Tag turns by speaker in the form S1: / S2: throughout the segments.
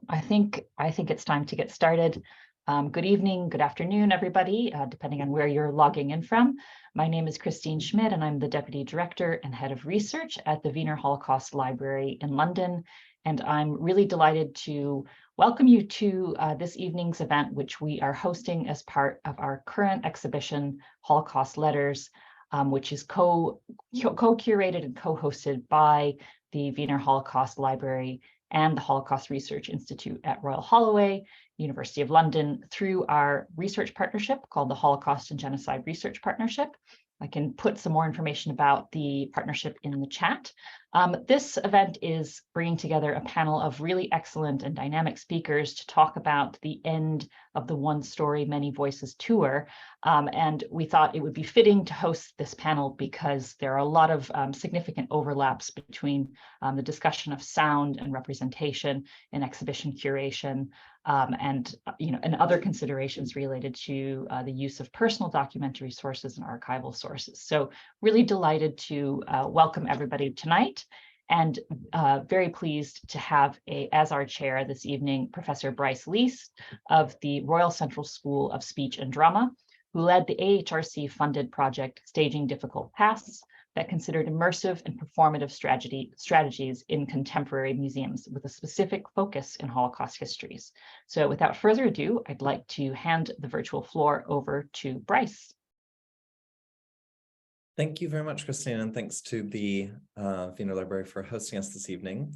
S1: I think it's time to get started. Good evening, good afternoon, everybody, depending on where you're logging in from. My name is Christine Schmidt, and I'm the Deputy Director and Head of Research at the Wiener Holocaust Library in London. And I'm really delighted to welcome you to this evening's event, which we are hosting as part of our current exhibition, Holocaust Letters, which is co-curated and co-hosted by the Wiener Holocaust Library and the Holocaust Research Institute at Royal Holloway, University of London, through our research partnership called the Holocaust and Genocide Research Partnership. I can put some more information about the partnership in the chat. This event is bringing together a panel of really excellent and dynamic speakers to talk about the end of the One Story, Many Voices tour. And we thought it would be fitting to host this panel because there are a lot of significant overlaps between the discussion of sound and representation in exhibition curation, and other considerations related to the use of personal documentary sources and archival sources. So really delighted to welcome everybody tonight, and very pleased to have as our chair this evening, Professor Bryce Lease of the Royal Central School of Speech and Drama, who led the AHRC-funded project Staging Difficult Pasts that considered immersive and performative strategies in contemporary museums with a specific focus in Holocaust histories. So without further ado, I'd like to hand the virtual floor over to Bryce.
S2: Thank you very much, Christine, and thanks to the Wiener Library for hosting us this evening.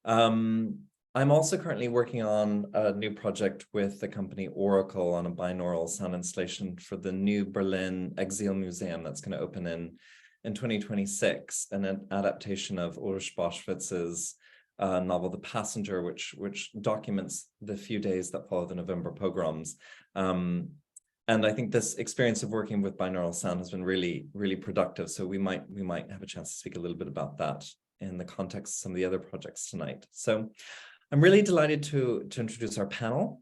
S2: I'm also currently working on a new project with the company Oracle on a binaural sound installation for the new Berlin Exil Museum that's going to open in 2026, an adaptation of Ulrich Boschwitz's novel The Passenger, which documents the few days that follow the November pogroms. And I think this experience of working with binaural sound has been really, really productive. So we might have a chance to speak a little bit about that in the context of some of the other projects tonight. So I'm really delighted to introduce our panel.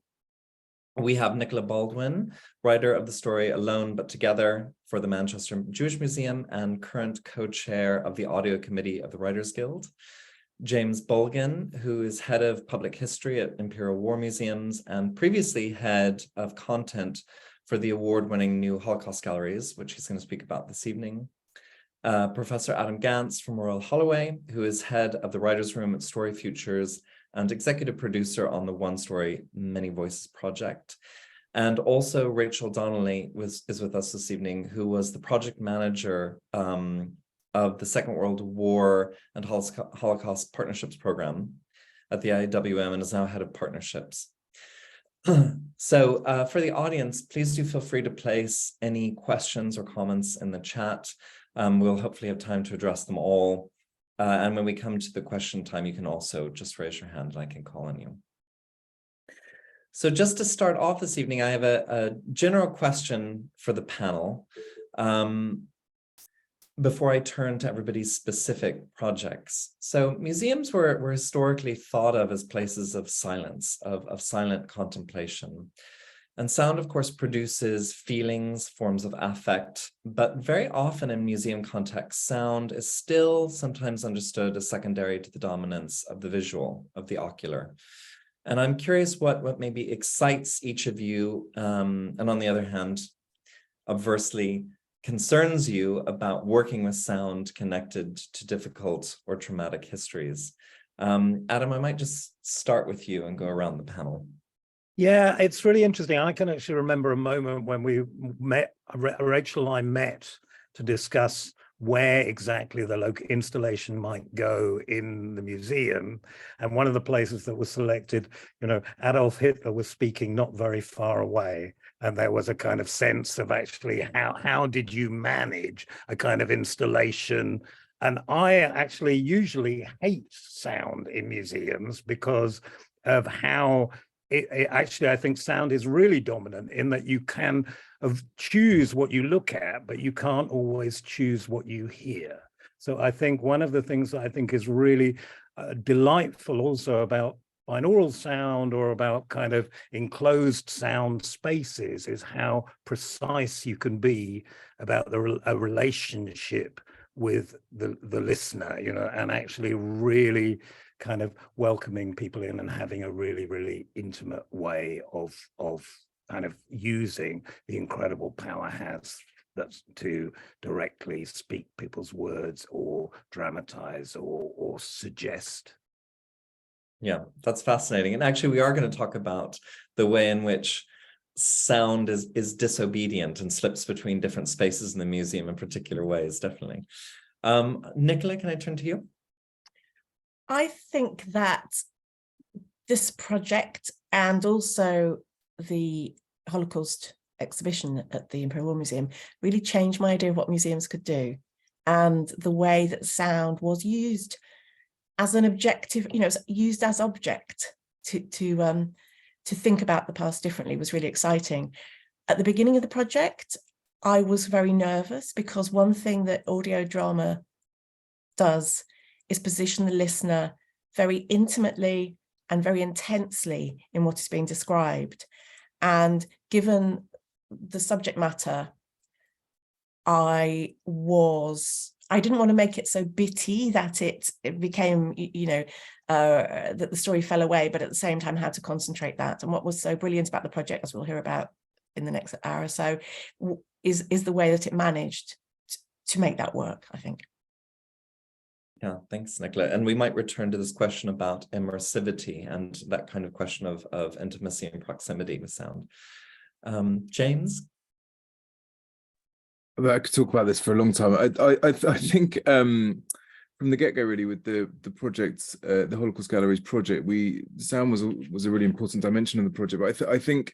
S2: We have Nicola Baldwin, writer of the story Alone But Together for the Manchester Jewish Museum and current co-chair of the audio committee of the Writers Guild. James Bulgin, who is head of public history at Imperial War Museums and previously head of content for the award-winning New Holocaust Galleries, which he's going to speak about this evening. Professor Adam Ganz from Royal Holloway, who is head of the Writers' Room at StoryFutures and executive producer on the One Story, Many Voices project. And also Rachel Donnelly is with us this evening, who was the project manager of the Second World War and Holocaust Partnerships Program at the IWM and is now head of partnerships. So for the audience, please do feel free to place any questions or comments in the chat. We'll hopefully have time to address them all. And when we come to the question time, you can also just raise your hand and I can call on you. So just to start off this evening, I have a general question for the panel before I turn to everybody's specific projects. So museums were historically thought of as places of silence, of silent contemplation. And sound, of course, produces feelings, forms of affect, but very often in museum context, sound is still sometimes understood as secondary to the dominance of the visual, of the ocular. And I'm curious what maybe excites each of you, and on the other hand, obversely, concerns you about working with sound connected to difficult or traumatic histories. Adam, I might just start with you and go around the panel.
S3: Yeah, it's really interesting. I can actually remember a moment when we met, Rachel and I met to discuss where exactly the local installation might go in the museum. And one of the places that was selected, Adolf Hitler was speaking not very far away. And there was a kind of sense of actually how did you manage a kind of installation? And I actually usually hate sound in museums because of how actually, I think sound is really dominant in that you can choose what you look at, but you can't always choose what you hear. So I think one of the things that I think is really delightful also about binaural sound or about kind of enclosed sound spaces is how precise you can be about a relationship with the listener, you know, and actually really kind of welcoming people in and having a really intimate way of kind of using the incredible power has that's to directly speak people's words or dramatize or suggest.
S2: Yeah, that's fascinating. And actually, we are going to talk about the way in which sound is disobedient and slips between different spaces in the museum in particular ways, definitely. Nicola, can I turn to you?
S4: I think that this project and also the Holocaust exhibition at the Imperial War Museum really changed my idea of what museums could do, and the way that sound was used as an objective, you know, used as object to think about the past differently was really exciting. At the beginning of the project, I was very nervous because one thing that audio drama does is position the listener very intimately and very intensely in what is being described. And given the subject matter, I didn't want to make it so bitty that it became, you know, that the story fell away, but at the same time had to concentrate that. And what was so brilliant about the project, as we'll hear about in the next hour or so, is the way that it managed to make that work, I think.
S2: Yeah, thanks, Nicola. And we might return to this question about immersivity and that kind of question of intimacy and proximity with sound. James?
S5: I could talk about this for a long time. I think from the get-go, really, with the project, the Holocaust Galleries project, sound was a really important dimension of the project. But I think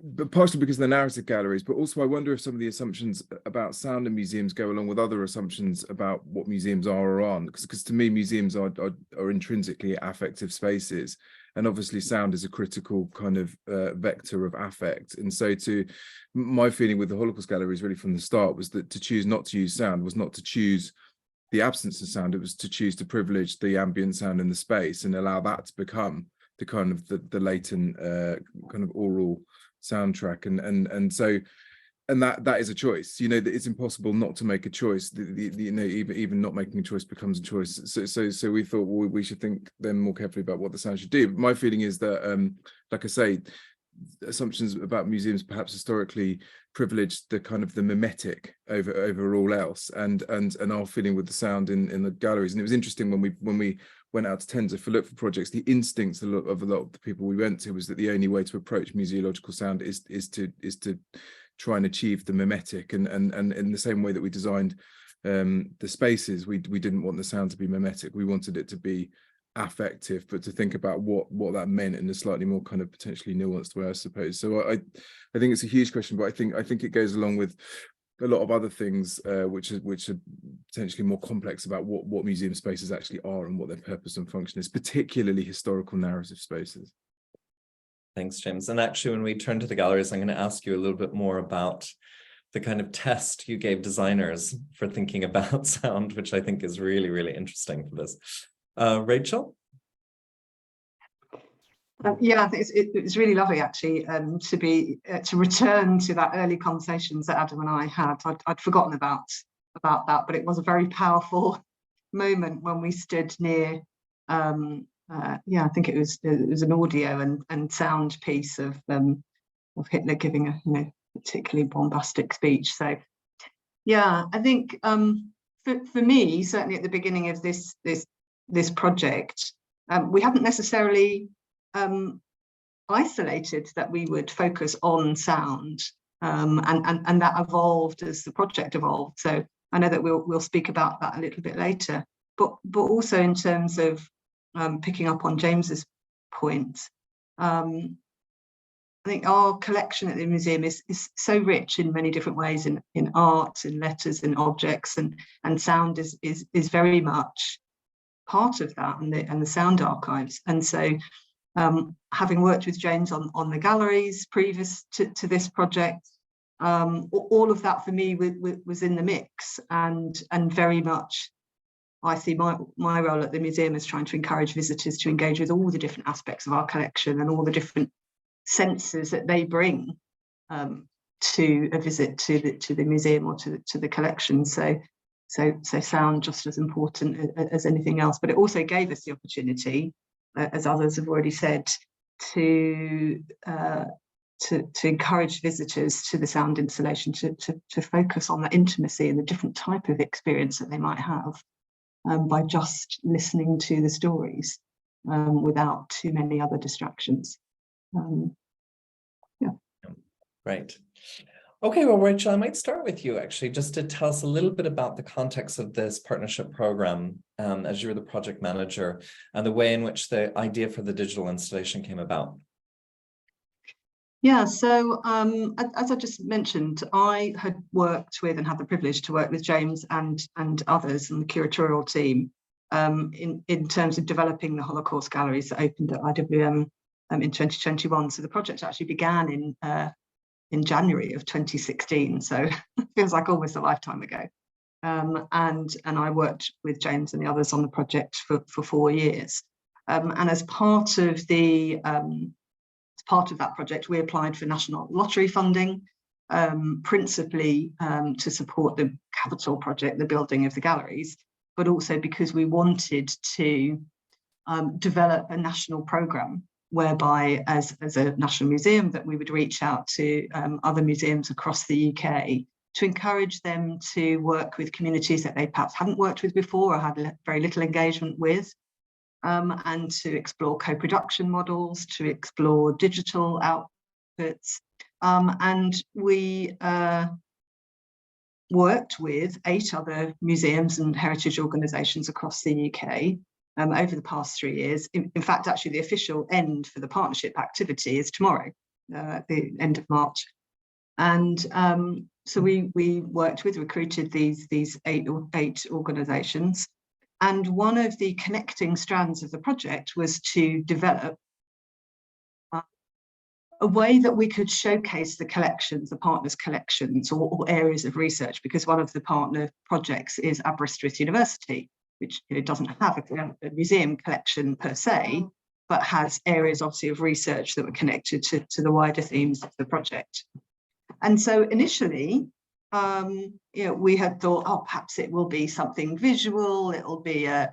S5: but partially because of the narrative galleries, but also I wonder if some of the assumptions about sound in museums go along with other assumptions about what museums are or aren't. Because to me, museums are intrinsically affective spaces, and obviously sound is a critical kind of vector of affect. And so my feeling with the Holocaust Galleries really from the start was that to choose not to use sound was not to choose the absence of sound, it was to choose to privilege the ambient sound in the space and allow that to become the kind of the latent kind of oral soundtrack. And that is a choice. You know, that it's impossible not to make a choice. You know, even not making a choice becomes a choice. So we thought, well, we should think then more carefully about what the sound should do. But my feeling is that, like I say, assumptions about museums perhaps historically privileged the kind of the mimetic over all else, and our feeling with the sound in the galleries. And it was interesting when we went out to tender for look for projects, the instincts of a lot of the people we went to was that the only way to approach museological sound is to try and achieve the mimetic, and in the same way that we designed the spaces, we didn't want the sound to be mimetic, we wanted it to be affective, but to think about what that meant in a slightly more kind of potentially nuanced way, I suppose. So I think it's a huge question, but I think it goes along with a lot of other things which are potentially more complex about what museum spaces actually are and what their purpose and function is, particularly historical narrative spaces.
S2: Thanks, James. And actually, when we turn to the galleries, I'm going to ask you a little bit more about the kind of test you gave designers for thinking about sound, which I think is really, really interesting for this. Rachel?
S6: Yeah, I think it's really lovely actually to return to that early conversations that Adam and I had. I'd forgotten about that, but it was a very powerful moment when we stood near. I think it was an audio and sound piece of Hitler giving a particularly bombastic speech. So yeah, I think for me, certainly at the beginning of this project, we haven't necessarily isolated that we would focus on sound, and that evolved as the project evolved. So I know that we'll speak about that a little bit later, but also in terms of picking up on James's point, I think our collection at the museum is so rich in many different ways, in art, in letters, in objects, and sound is very much part of that, and the sound archives. And so having worked with James on the galleries previous to this project, all of that for me was in the mix, and very much I see my role at the museum as trying to encourage visitors to engage with all the different aspects of our collection and all the different senses that they bring to a visit to the museum or to the collection. So sound just as important as anything else. But it also gave us the opportunity, as others have already said, to encourage visitors to the sound installation to focus on that intimacy and the different type of experience that they might have by just listening to the stories without too many other distractions. Yeah.
S2: Right. Okay, well, Rachel, I might start with you actually, just to tell us a little bit about the context of this partnership program, as you're the project manager, and the way in which the idea for the digital installation came about.
S6: Yeah, so as I just mentioned, I had worked with and had the privilege to work with James and others and the curatorial team in terms of developing the Holocaust galleries that opened at IWM in 2021. So the project actually began in January of 2016, so it feels like almost a lifetime ago. And I worked with James and the others on the project for 4 years. And as part of that project, we applied for national lottery funding, principally to support the capital project, the building of the galleries, but also because we wanted to develop a national programme whereby, as a national museum, that we would reach out to other museums across the UK to encourage them to work with communities that they perhaps hadn't worked with before or had very little engagement with, and to explore co-production models, to explore digital outputs. And we worked with 8 other museums and heritage organisations across the UK over the past 3 years. In fact, actually, the official end for the partnership activity is tomorrow, at the end of March. And so we recruited these eight organisations. And one of the connecting strands of the project was to develop a way that we could showcase the collections, the partners' collections, or areas of research, because one of the partner projects is Aberystwyth University, which doesn't have a museum collection per se, but has areas obviously of research that were connected to the wider themes of the project. And so initially, we had thought, oh, perhaps it will be something visual. It'll be a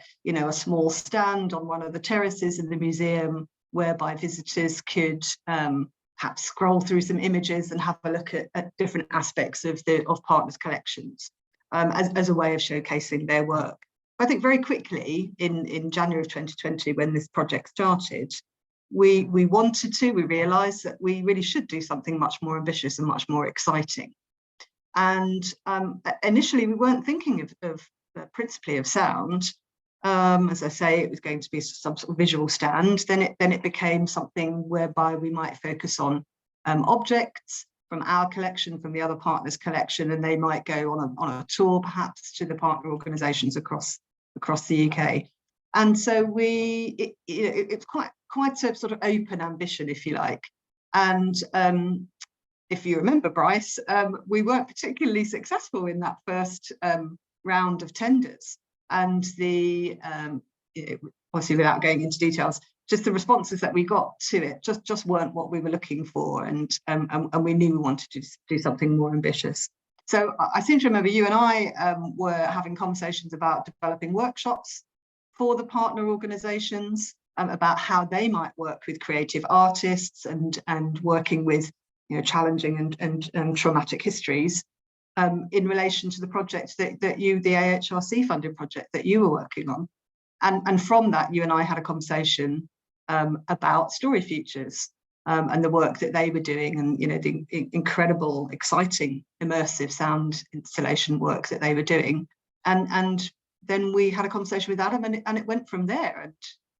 S6: small stand on one of the terraces in the museum, whereby visitors could perhaps scroll through some images and have a look at different aspects of partners' collections as a way of showcasing their work. I think very quickly in January of 2020, when this project started, we realised that we really should do something much more ambitious and much more exciting. And initially, we weren't thinking of principally of sound. As I say, it was going to be some sort of visual stand. Then it became something whereby we might focus on objects from our collection, from the other partners' collection, and they might go on a tour, perhaps, to the partner organisations across the UK. And so it's quite a sort of open ambition, if you like. And if you remember, Bryce, we weren't particularly successful in that first round of tenders. And obviously, without going into details, just the responses that we got to it just weren't what we were looking for, and we knew we wanted to do something more ambitious. So I seem to remember you and I were having conversations about developing workshops for the partner organisations about how they might work with creative artists and working with challenging and traumatic histories in relation to the project that you, the AHRC-funded project that you were working on. And from that, you and I had a conversation about StoryFutures and the work that they were doing, and the incredible, exciting, immersive sound installation work that they were doing. And then we had a conversation with Adam, and it went from there.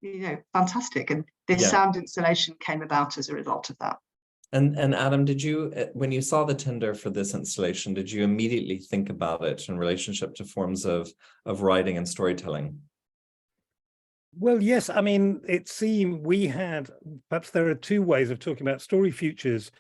S6: And fantastic. And this sound installation came about as a result of that.
S2: And Adam, did you, when you saw the tender for this installation, did you immediately think about it in relationship to forms of writing and storytelling?
S3: Well, yes. I mean, it seemed we had, perhaps there are 2 ways of talking about StoryFutures.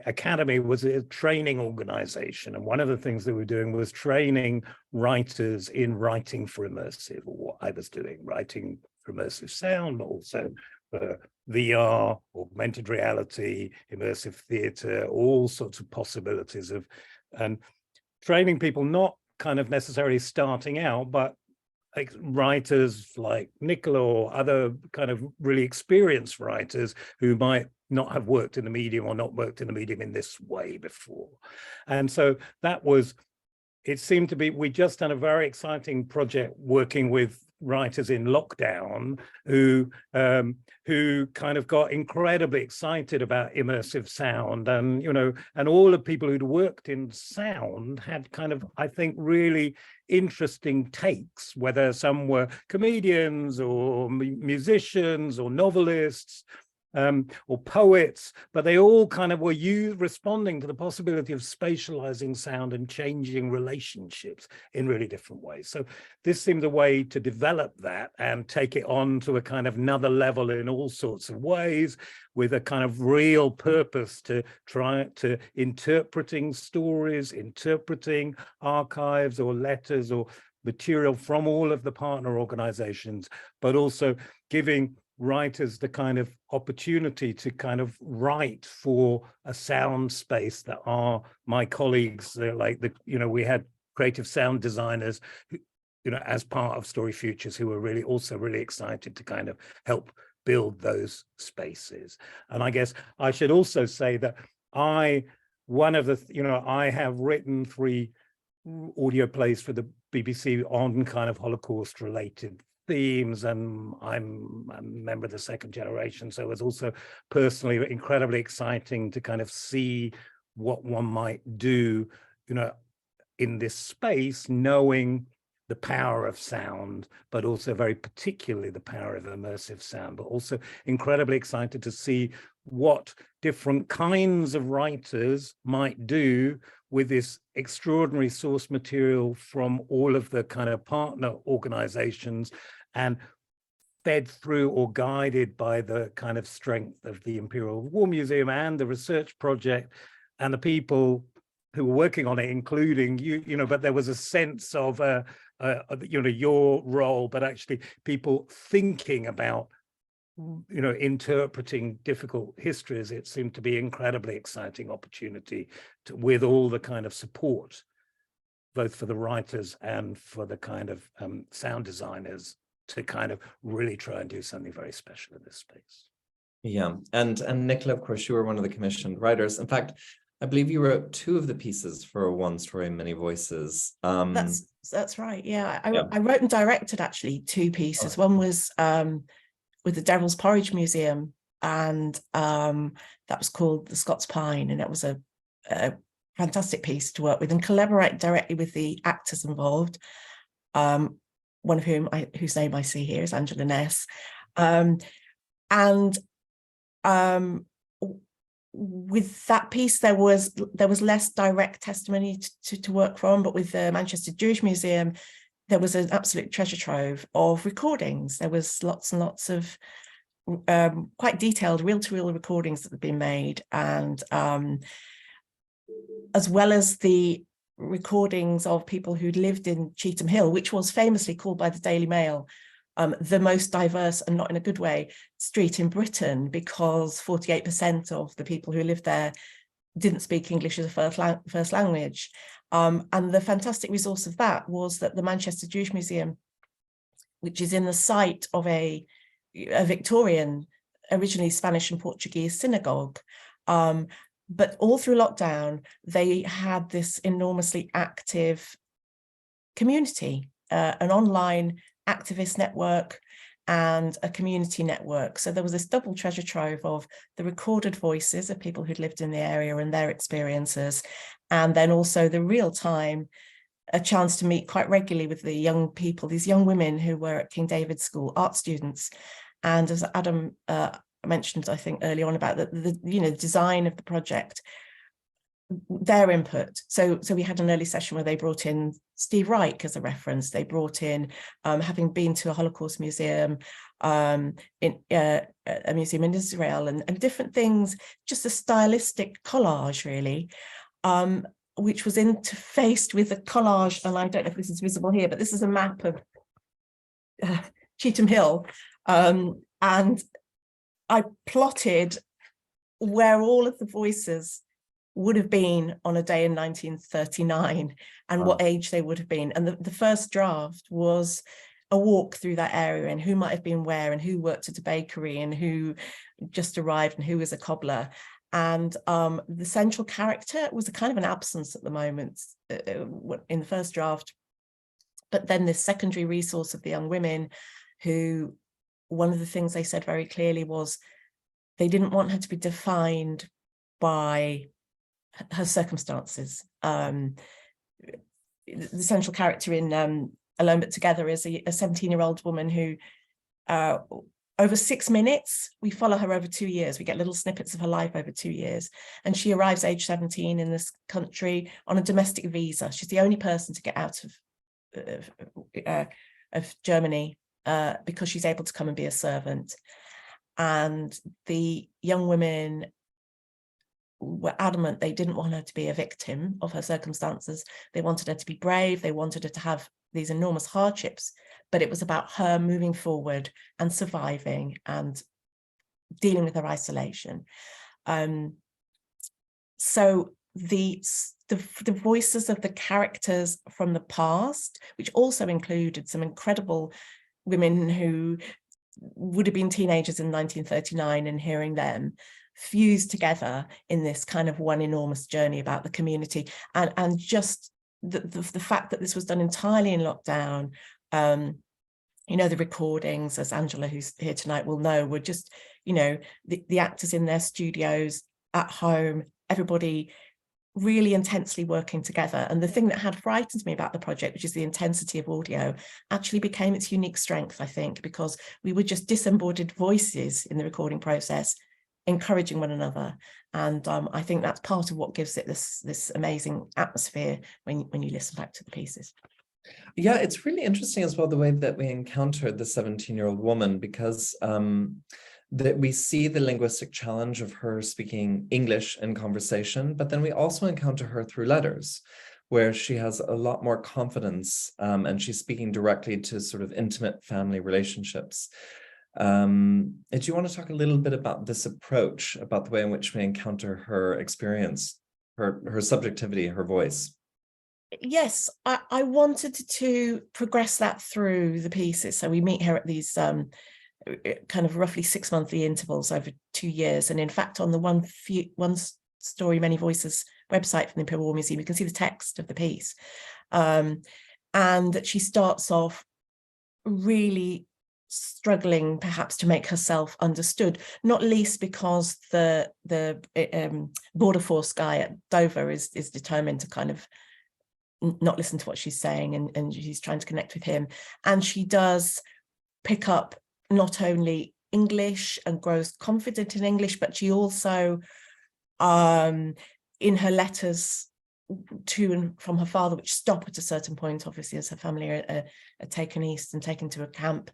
S3: Academy was a training organization, and one of the things that we were doing was training writers in writing for immersive, or what I was doing, writing for immersive sound, but also VR, augmented reality, immersive theatre, all sorts of possibilities of, and training people not kind of necessarily starting out, but like writers like Nicola or other kind of really experienced writers who might not have worked in the medium or not worked in the medium in this way before. And so that was, it seemed to be, we just done a very exciting project working with writers in lockdown who kind of got incredibly excited about immersive sound, and and all the people who'd worked in sound had kind of, I think, really interesting takes, whether some were comedians or musicians or novelists or poets, but they all kind of were responding to the possibility of spatializing sound and changing relationships in really different ways. So this seemed a way to develop that and take it on to a kind of another level in all sorts of ways, with a kind of real purpose to try to interpreting stories, interpreting archives or letters or material from all of the partner organizations, but also giving writers the kind of opportunity to kind of write for a sound space that are my colleagues, like we had creative sound designers who, as part of StoryFutures, who were really also really excited to kind of help build those spaces. And I guess I should also say that I have written 3 audio plays for the BBC on kind of Holocaust related themes, and I'm a member of the second generation, so it was also personally incredibly exciting to kind of see what one might do in this space, knowing the power of sound, but also very particularly the power of immersive sound, but also incredibly excited to see what different kinds of writers might do with this extraordinary source material from all of the kind of partner organizations, and fed through or guided by the kind of strength of the Imperial War Museum and the research project and the people who were working on it, including you, but there was a sense of your role, but actually people thinking about interpreting difficult histories. It seemed to be an incredibly exciting opportunity with all the kind of support, both for the writers and for the kind of sound designers, to kind of really try and do something very special in this space.
S2: Yeah, and Nicola, of course, you were one of the commissioned writers. In fact, I believe you wrote 2 of the pieces for One Story, Many Voices.
S4: That's right. Yeah, I wrote and directed actually 2 pieces.
S2: Oh.
S4: One was with the Devil's Porridge Museum, and that was called The Scots Pine, and it was a fantastic piece to work with and collaborate directly with the actors involved. One of whose name I see here is Angela Ness, and with that piece there was less direct testimony to work from, but with the Manchester Jewish Museum there was an absolute treasure trove of recordings. There was lots and lots of quite detailed reel-to-reel recordings that had been made, and as well as the recordings of people who'd lived in Cheetham Hill, which was famously called by the Daily Mail the most diverse, and not in a good way, street in Britain, because 48% of the people who lived there didn't speak English as a first language. And the fantastic resource of that was that the Manchester Jewish Museum, which is in the site of a Victorian, originally Spanish and Portuguese synagogue, but all through lockdown, they had this enormously active community, an online activist network and a community network. So there was this double treasure trove of the recorded voices of people who'd lived in the area and their experiences, and then also the real time, a chance to meet quite regularly with the young people, these young women who were at King David's School, art students. And as Adam mentioned, I think early on, about the design of the project, their input. So we had an early session where they brought in Steve Reich as a reference. They brought in, having been to a Holocaust museum, in a museum in Israel, and different things, just a stylistic collage really, which was interfaced with a collage. And I don't know if this is visible here, but this is a map of Cheetham Hill, and I plotted where all of the voices would have been on a day in 1939 and what age they would have been. And the first draft was a walk through that area and who might have been where and who worked at a bakery and who just arrived and who was a cobbler. And the central character was a kind of an absence at the moment in the first draft. But then this secondary resource of the young women who, one of the things they said very clearly was they didn't want her to be defined by her circumstances. The central character in Alone But Together is a 17-year-old woman who, over 6 minutes, we follow her over 2 years. We get little snippets of her life over 2 years. And she arrives age 17 in this country on a domestic visa. She's the only person to get out of Germany because she's able to come and be a servant. And the young women were adamant they didn't want her to be a victim of her circumstances. They wanted her to be brave. They wanted her to have these enormous hardships, but it was about her moving forward and surviving and dealing with her isolation. So the voices of the characters from the past, which also included some incredible women who would have been teenagers in 1939, and hearing them fused together in this kind of one enormous journey about the community, and just the fact that this was done entirely in lockdown. You know, the recordings, as Angela, who's here tonight, will know, were just, you know, the actors in their studios at home, everybody really intensely working together. And the thing that had frightened me about the project, which is the intensity of audio, actually became its unique strength, I think, because we were just disembodied voices in the recording process, encouraging one another. And I think that's part of what gives it this amazing atmosphere when you listen back to the pieces.
S2: Yeah, it's really interesting as well, the way that we encountered the 17-year-old woman, because that we see the linguistic challenge of her speaking English in conversation, but then we also encounter her through letters, where she has a lot more confidence and she's speaking directly to sort of intimate family relationships. Do you want to talk a little bit about this approach, about the way in which we encounter her experience, her subjectivity, her voice?
S4: Yes, I wanted to progress that through the pieces. So we meet her at these kind of roughly 6 monthly intervals over 2 years. And in fact, on the One Story, Many Voices website from the Imperial War Museum, you can see the text of the piece. And that she starts off really struggling perhaps to make herself understood, not least because the border force guy at Dover is determined to kind of not listen to what she's saying, and she's trying to connect with him. And she does pick up not only English and grows confident in English, but she also, in her letters to and from her father, which stop at a certain point, obviously, as her family are taken east and taken to a camp,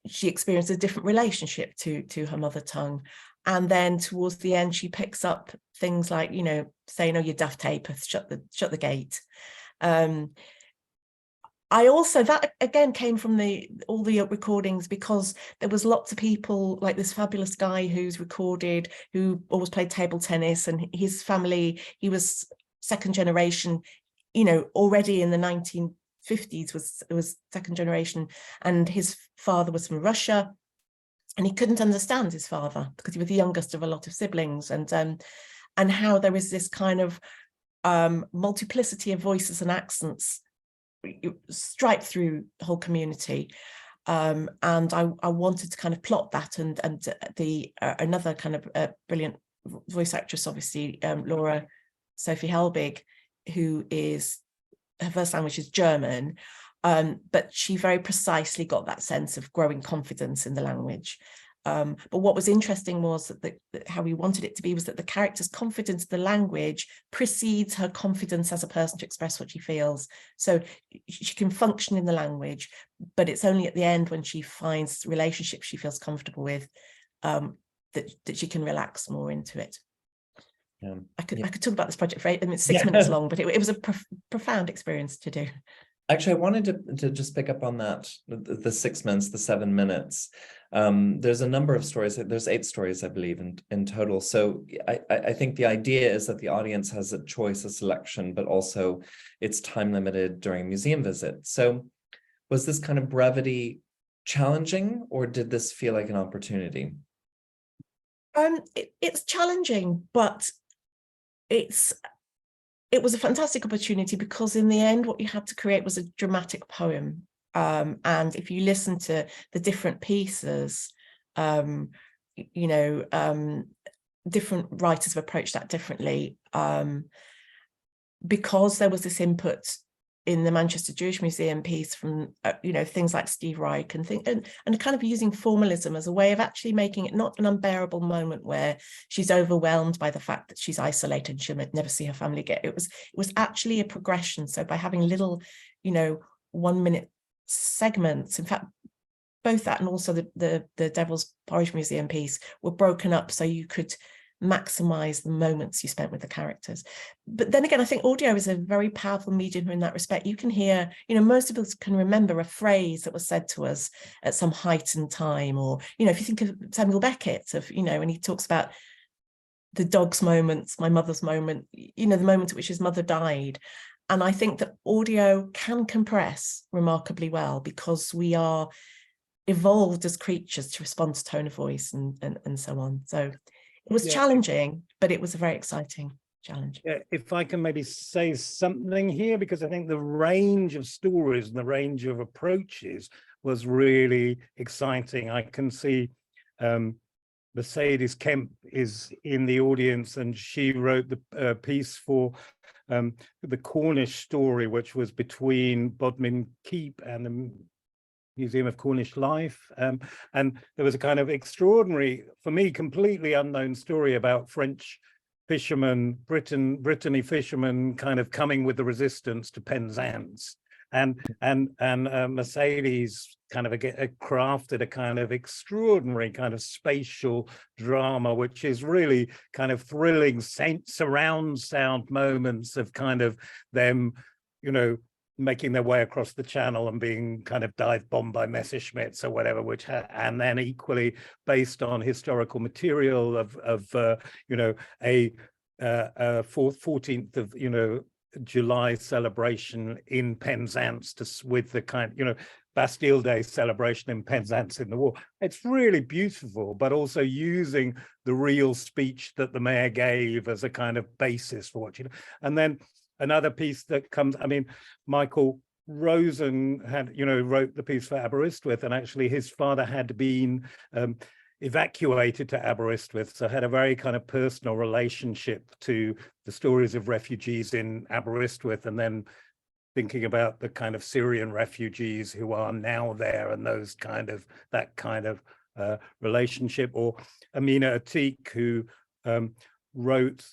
S4: she experienced a different relationship to her mother tongue. And then towards the end, she picks up things like, you know, saying, "Oh, you daft tapeth, shut the gate." I also, that again came from all the recordings, because there was lots of people, like this fabulous guy who's recorded, who always played table tennis, and his family, he was second generation, you know, already in the 1950s was second generation, and his father was from Russia, and he couldn't understand his father because he was the youngest of a lot of siblings, and how there is this kind of multiplicity of voices and accents strike through the whole community. And I wanted to kind of plot that, and the another kind of brilliant voice actress, obviously, Laura Sophie Helbig, who is, her first language is German, but she very precisely got that sense of growing confidence in the language. But what was interesting was that how we wanted it to be was that the character's confidence in the language precedes her confidence as a person to express what she feels. So she can function in the language, but it's only at the end, when she finds relationships she feels comfortable with, that she can relax more into it. I could talk about this project for 8 minutes, 6 minutes long, but it was a profound experience to do.
S2: Actually, I wanted to just pick up on that, the 6 minutes, the 7 minutes. There's a number of stories, there's 8 stories, I believe, in total. So I think the idea is that the audience has a choice, a selection, but also it's time limited during a museum visit. So was this kind of brevity challenging, or did this feel like an opportunity?
S4: It's challenging, but it was a fantastic opportunity, because in the end, what you had to create was a dramatic poem. And if you listen to the different pieces, different writers have approached that differently. Because there was this input in the Manchester Jewish Museum piece from, things like Steve Reich and kind of using formalism as a way of actually making it not an unbearable moment where she's overwhelmed by the fact that she's isolated and she'll never see her family again. It was actually a progression. So by having little, 1 minute segments, in fact, both that and also the Devil's Porridge Museum piece were broken up so you could maximize the moments you spent with the characters. But then again, I think audio is a very powerful medium in that respect. You can hear, most of us can remember a phrase that was said to us at some heightened time, or, if you think of Samuel Beckett, when he talks about the dog's moments, my mother's moment, the moment at which his mother died. And I think that audio can compress remarkably well, because we are evolved as creatures to respond to tone of voice and so on. So it was challenging, but it was a very exciting challenge.
S3: Yeah, if I can maybe say something here, because I think the range of stories and the range of approaches was really exciting. I can see Mercedes Kemp is in the audience, and she wrote the piece for the Cornish story, which was between Bodmin Keep and the Museum of Cornish Life. And there was a kind of extraordinary, for me, completely unknown story about French fishermen, Brittany fishermen kind of coming with the resistance to Penzance. And Mercedes kind of crafted a kind of extraordinary kind of spatial drama, which is really kind of thrilling surround sound moments of kind of them, making their way across the channel and being kind of dive bombed by Messerschmitts or whatever, and then equally based on historical material of a 14th of July celebration in Penzance with the kind Bastille Day celebration in Penzance in the war. It's really beautiful, but also using the real speech that the mayor gave as a kind of basis for what and then another piece that comes, Michael Rosen wrote the piece for Aberystwyth, and actually his father had been evacuated to Aberystwyth, so had a very kind of personal relationship to the stories of refugees in Aberystwyth, and then thinking about the kind of Syrian refugees who are now there, and that kind of relationship. Or Amina Atik, who wrote,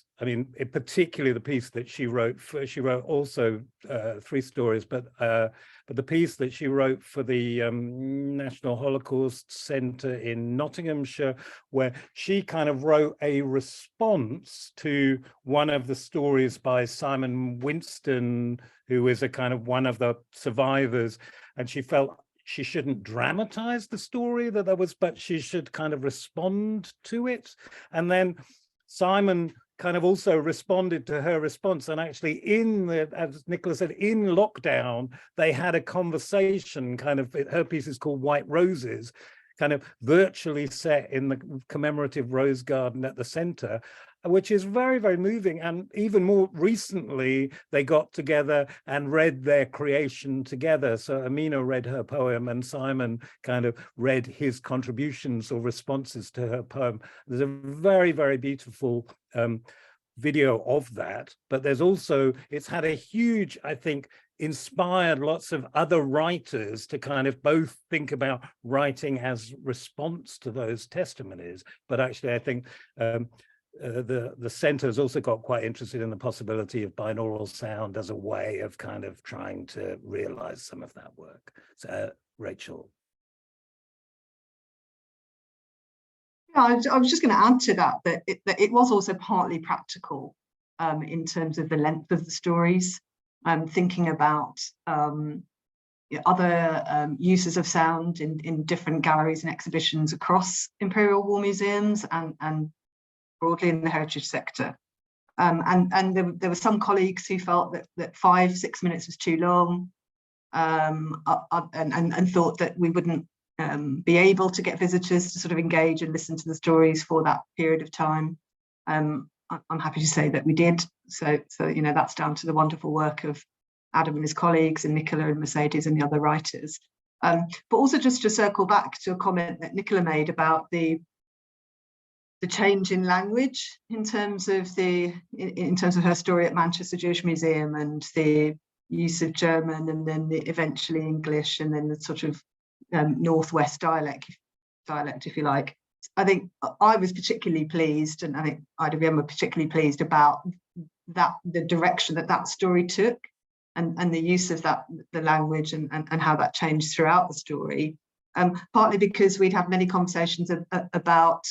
S3: particularly the piece that she wrote also 3 stories, but the piece that she wrote for the National Holocaust Centre in Nottinghamshire, where she kind of wrote a response to one of the stories by Simon Winston, who is a kind of one of the survivors, and she felt she shouldn't dramatize the story that there was, but she should kind of respond to it. And then Simon kind of also responded to her response, and actually as Nicola said, in lockdown, they had a conversation, her piece is called White Roses, kind of virtually set in the commemorative rose garden at the center, which is very, very moving. And even more recently, they got together and read their creation together. So Amina read her poem and Simon kind of read his contributions or responses to her poem. There's a very, very beautiful video of that, but there's also, it's had a huge, I think, inspired lots of other writers to kind of both think about writing as response to those testimonies. But actually, I think the centre has also got quite interested in the possibility of binaural sound as a way of kind of trying to realize some of that work. So, Rachel.
S6: I was just going to add to that it was also partly practical in terms of the length of the stories. thinking about other uses of sound in different galleries and exhibitions across Imperial War Museums and broadly in the heritage sector. And there were some colleagues who felt that 5-6 minutes was too long, and thought that we wouldn't be able to get visitors to sort of engage and listen to the stories for that period of time. I'm happy to say that we did. So that's down to the wonderful work of Adam and his colleagues, and Nicola and Mercedes and the other writers. But also just to circle back to a comment that Nicola made about the change in language in terms of her story at Manchester Jewish Museum, and the use of German, and then eventually English, and then the sort of Northwest dialect, if you like. I think I was particularly pleased, and I think IWM were particularly pleased about the direction that story took, and the use of the language and how that changed throughout the story. Partly because we'd had many conversations about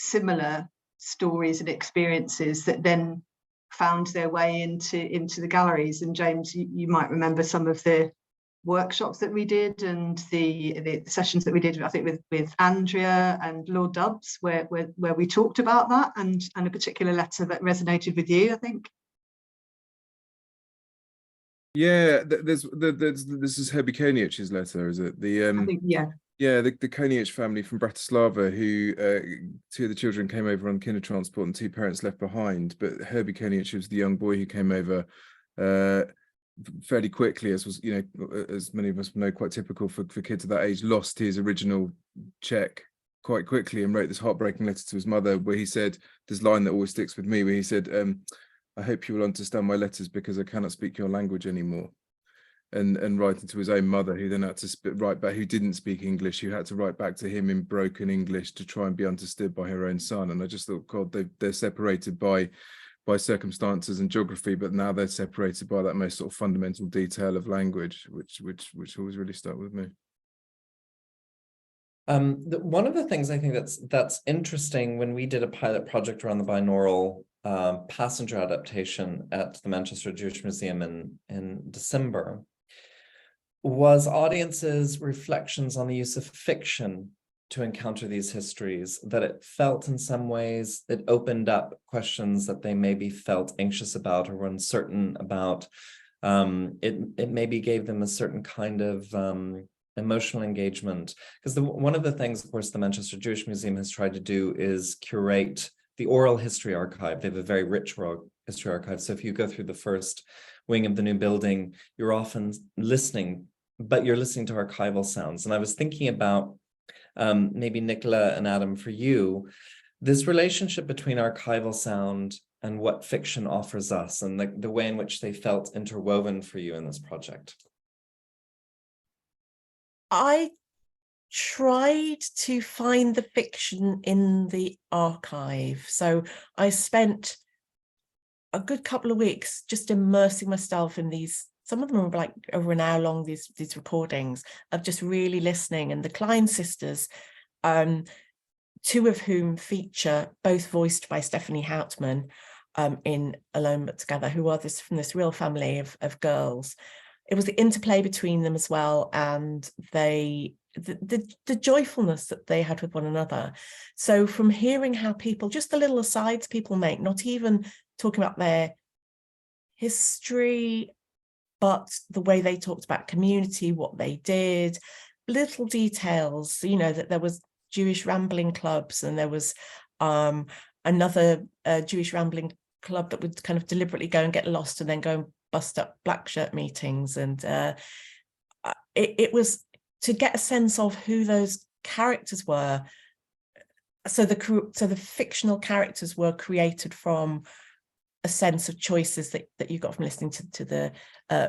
S6: similar stories and experiences that then found their way into the galleries. And James, you might remember some of the workshops that we did and the sessions that we did, I think with Andrea and Lord Dubs, where we talked about that, and a particular letter that resonated with you, I think.
S5: Yeah, this is Herbie Koniecz's letter, is it?
S6: I think, yeah.
S5: Yeah, the Koniecz family from Bratislava, who 2 of the children came over on kinder transport and 2 parents left behind. But Herbie Koniecz was the young boy who came over fairly quickly, as was, as many of us know, quite typical for kids of that age, lost his original Czech quite quickly and wrote this heartbreaking letter to his mother, where he said, this line that always sticks with me, where he said, I hope you will understand my letters because I cannot speak your language anymore. And writing to his own mother, who then had to write back, who didn't speak English, who had to write back to him in broken English to try and be understood by her own son. And I just thought, God, they're separated by circumstances and geography, but now they're separated by that most sort of fundamental detail of language, which always really stuck with me.
S2: One of the things I think that's interesting, when we did a pilot project around the binaural passenger adaptation at the Manchester Jewish Museum in December, was audiences' reflections on the use of fiction to encounter these histories, that it felt in some ways it opened up questions that they maybe felt anxious about or were uncertain about. It maybe gave them a certain kind of emotional engagement, because one of the things, of course, the Manchester Jewish Museum has tried to do is curate the oral history archive. They have a very rich oral history archive. So if you go through the first wing of the new building, you're often listening, but you're listening to archival sounds. And I was thinking about maybe Nicola and Adam, for you, this relationship between archival sound and what fiction offers us, and the way in which they felt interwoven for you in this project.
S4: I tried to find the fiction in the archive. So I spent a good couple of weeks just immersing myself in these. Some of them were like over an hour long, these recordings of just really listening. And the Klein sisters, 2 of whom feature, both voiced by Stephanie Houtman in Alone But Together, who are from this real family of girls. It was the interplay between them as well, and the joyfulness that they had with one another. So from hearing how people, just the little asides people make, not even talking about their history, but the way they talked about community, what they did, little details, that there was Jewish rambling clubs, and there was another Jewish rambling club that would kind of deliberately go and get lost and then go and bust up black shirt meetings. And it was to get a sense of who those characters were. So the fictional characters were created from a sense of choices that you got from listening to the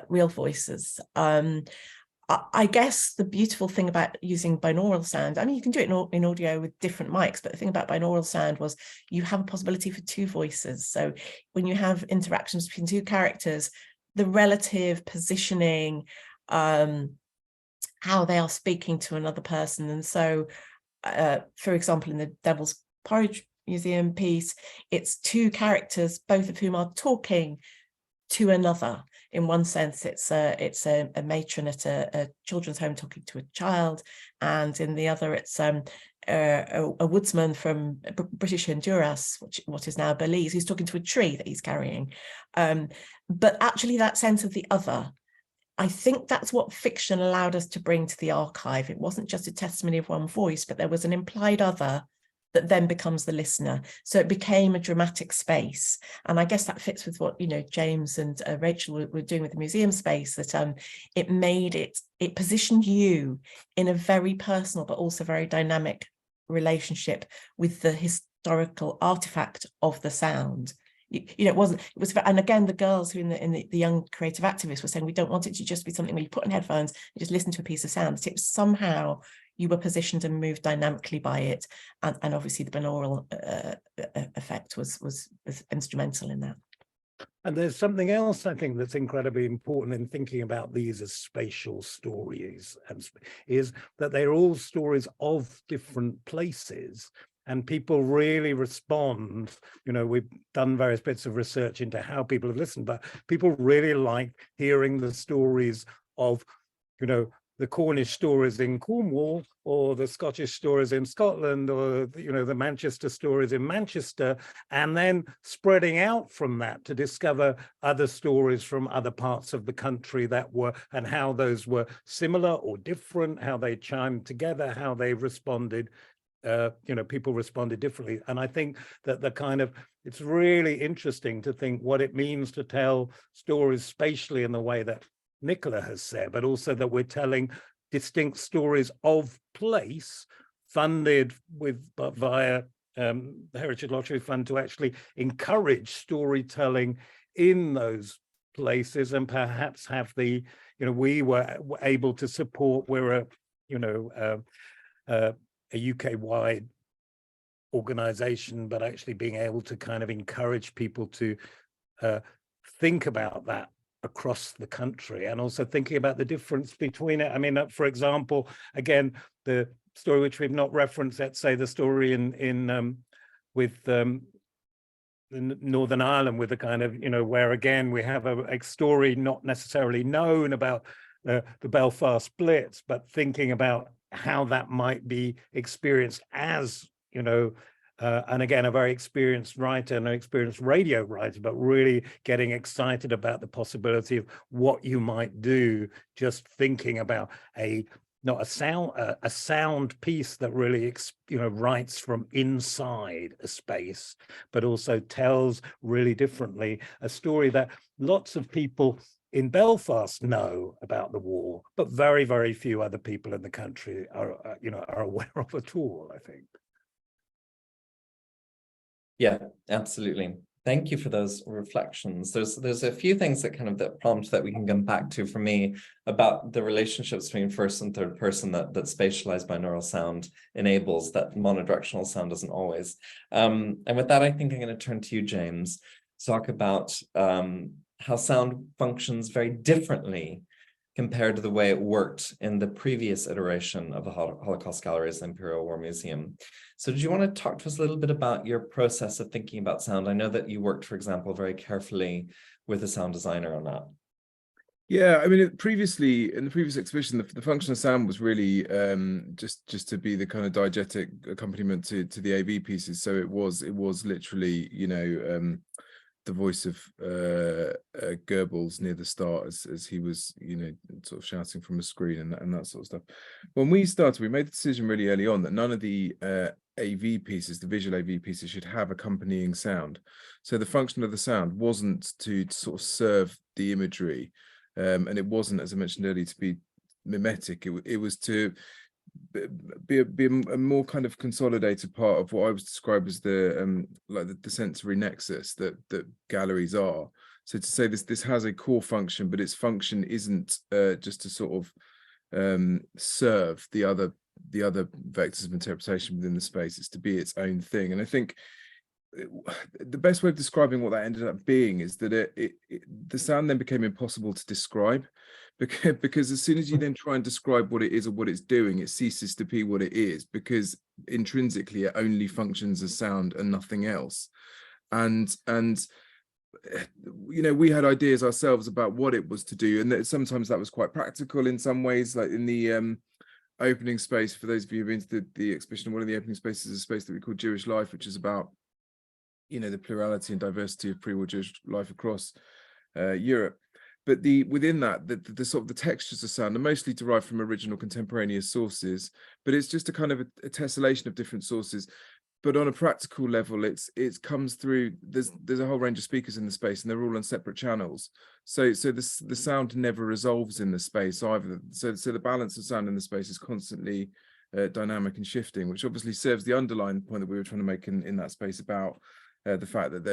S4: real voices. I guess the beautiful thing about using binaural sound, I mean, you can do it in audio with different mics, but the thing about binaural sound was you have a possibility for 2 voices. So when you have interactions between 2 characters, the relative positioning, how they are speaking to another person. And so, for example, in the Devil's Porridge Museum piece, it's 2 characters, both of whom are talking to another. In one sense, it's a matron at a children's home talking to a child, and in the other, it's a woodsman from British Honduras, what is now Belize, who's talking to a tree that he's carrying. But actually, that sense of the other, I think that's what fiction allowed us to bring to the archive. It wasn't just a testimony of one voice, but there was an implied other that then becomes the listener. So it became a dramatic space. And I guess that fits with what, James and Rachel were doing with the museum space, that it positioned you in a very personal, but also very dynamic relationship with the historical artifact of the sound. It was, and again, the girls who in the young creative activists were saying, we don't want it to just be something where you put in headphones and just listen to a piece of sound. It was somehow you were positioned and moved dynamically by it, and obviously the binaural effect was instrumental in that.
S3: And there's something else I think that's incredibly important in thinking about these as spatial stories, is that they're all stories of different places. And people really respond. We've done various bits of research into how people have listened, but people really like hearing the stories of, the Cornish stories in Cornwall, or the Scottish stories in Scotland, or, the Manchester stories in Manchester, and then spreading out from that to discover other stories from other parts of the country and how those were similar or different, how they chimed together, how they responded. People responded differently. And I think that it's really interesting to think what it means to tell stories spatially in the way that Nicola has said, but also that we're telling distinct stories of place, funded via the Heritage Lottery Fund to actually encourage storytelling in those places, and perhaps have we were able to support, we're a UK-wide organization, but actually being able to kind of encourage people to think about that across the country, and also thinking about the difference between it. I mean, for example, again, the story which we've not referenced, let's say the story with Northern Ireland, with the kind of, where again we have a story not necessarily known about the Belfast Blitz, but thinking about how that might be experienced as, and again, a very experienced writer and an experienced radio writer, but really getting excited about the possibility of what you might do, just thinking about a sound piece that really, writes from inside a space, but also tells really differently a story that lots of people in Belfast know about the war, but very, very few other people in the country are aware of at all, I think.
S2: Yeah, absolutely. Thank you for those reflections. There's a few things that prompt that we can come back to for me about the relationships between first and third person that spatialized binaural sound enables, that monodirectional sound doesn't always. And with that, I think I'm going to turn to you, James, to talk about how sound functions very differently compared to the way it worked in the previous iteration of the Holocaust Galleries at the Imperial War Museum. So did you want to talk to us a little bit about your process of thinking about sound? I know that you worked, for example, very carefully with a sound designer on that.
S5: Yeah, I mean, in the previous exhibition, the function of sound was really just to be the kind of diegetic accompaniment to the AV pieces. So it was literally, the voice of Goebbels near the start as he was, sort of shouting from a screen and that sort of stuff. When we started, we made the decision really early on that none of the AV pieces, the visual AV pieces, should have accompanying sound. So the function of the sound wasn't to sort of serve the imagery, and it wasn't, as I mentioned earlier, to be mimetic. It was to be a more kind of consolidated part of what I would describe as the sensory nexus that galleries are. So to say this has a core function, but its function isn't just to sort of serve the other vectors of interpretation within the space. It's to be its own thing. And I think the best way of describing what that ended up being is that the sound then became impossible to describe, because as soon as you then try and describe what it is or what it's doing, it ceases to be what it is, because intrinsically it only functions as sound and nothing else. And you know, we had ideas ourselves about what it was to do, and that sometimes that was quite practical in some ways, like in the opening space. For those of you who've been to the exhibition, one of the opening spaces is a space that we call Jewish Life, which is about, you know, the plurality and diversity of pre-war Jewish life across Europe. But within that, the sort of the textures of sound are mostly derived from original contemporaneous sources, but it's just a kind of a tessellation of different sources. But on a practical level, it comes through. There's a whole range of speakers in the space, and they're all on separate channels. So the sound never resolves in the space either. So the balance of sound in the space is constantly dynamic and shifting, which obviously serves the underlying point that we were trying to make in that space about the fact that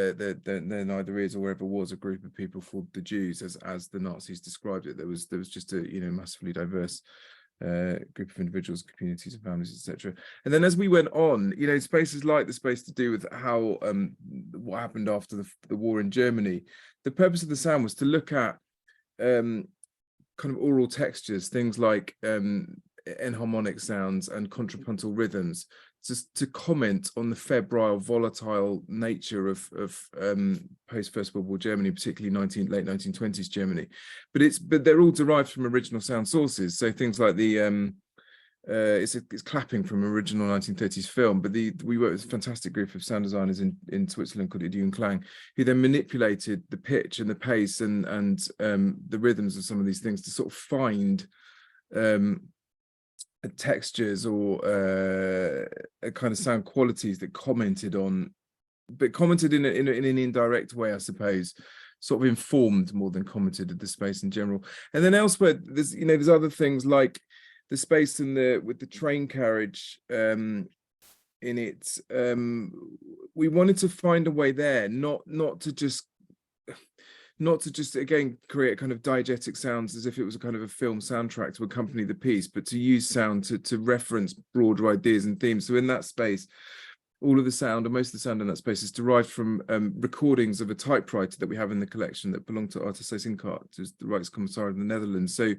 S5: there neither is or ever was a group of people called the Jews, as the Nazis described it. There was just a, you know, massively diverse group of individuals, communities and families, etc. And then as we went on, you know, spaces like the space to do with how what happened after the war in Germany, the purpose of the sound was to look at kind of oral textures, things like enharmonic sounds and contrapuntal rhythms, just to comment on the febrile, volatile nature of post First World War Germany, particularly late 1920s Germany. But they're all derived from original sound sources. So things like the it's clapping from original 1930s film. But we worked with a fantastic group of sound designers in Switzerland called Idiot Klang, who then manipulated the pitch and the pace and the rhythms of some of these things to sort of find textures or kind of sound qualities that commented in an indirect way, I suppose, sort of informed more than commented at the space in general. And then elsewhere, there's other things like the space with the train carriage in it. We wanted to find a way there, not to just again create kind of diegetic sounds as if it was a kind of a film soundtrack to accompany the piece, but to use sound to reference broader ideas and themes. So in that space, all of the sound, or most of the sound in that space, is derived from recordings of a typewriter that we have in the collection that belonged to Artists Inkart, who's the Rijkscommissar in the Netherlands. So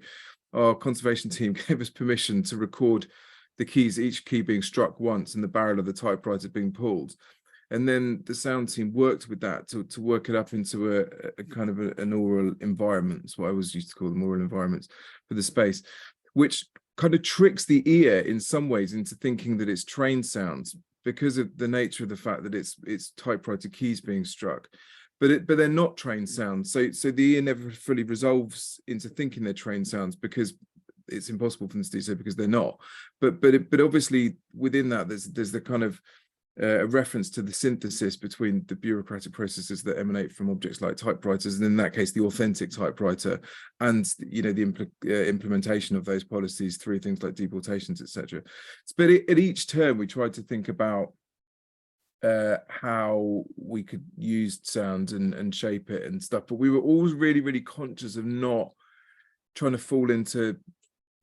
S5: our conservation team gave us permission to record the keys, each key being struck once and the barrel of the typewriter being pulled. And then the sound team worked with that to work it up into a kind of an oral environment. That's what I always used to call them, oral environments for the space, which kind of tricks the ear in some ways into thinking that it's trained sounds because of the nature of the fact that it's typewriter keys being struck. But they're not trained sounds. So the ear never fully resolves into thinking they're trained sounds because it's impossible for them to do so because they're not. But obviously within that there's the kind of a reference to the synthesis between the bureaucratic processes that emanate from objects like typewriters, and in that case, the authentic typewriter, and you know the implementation of those policies through things like deportations, etc. But at each turn, we tried to think about how we could use sound and shape it and stuff. But we were always really, really conscious of not trying to fall into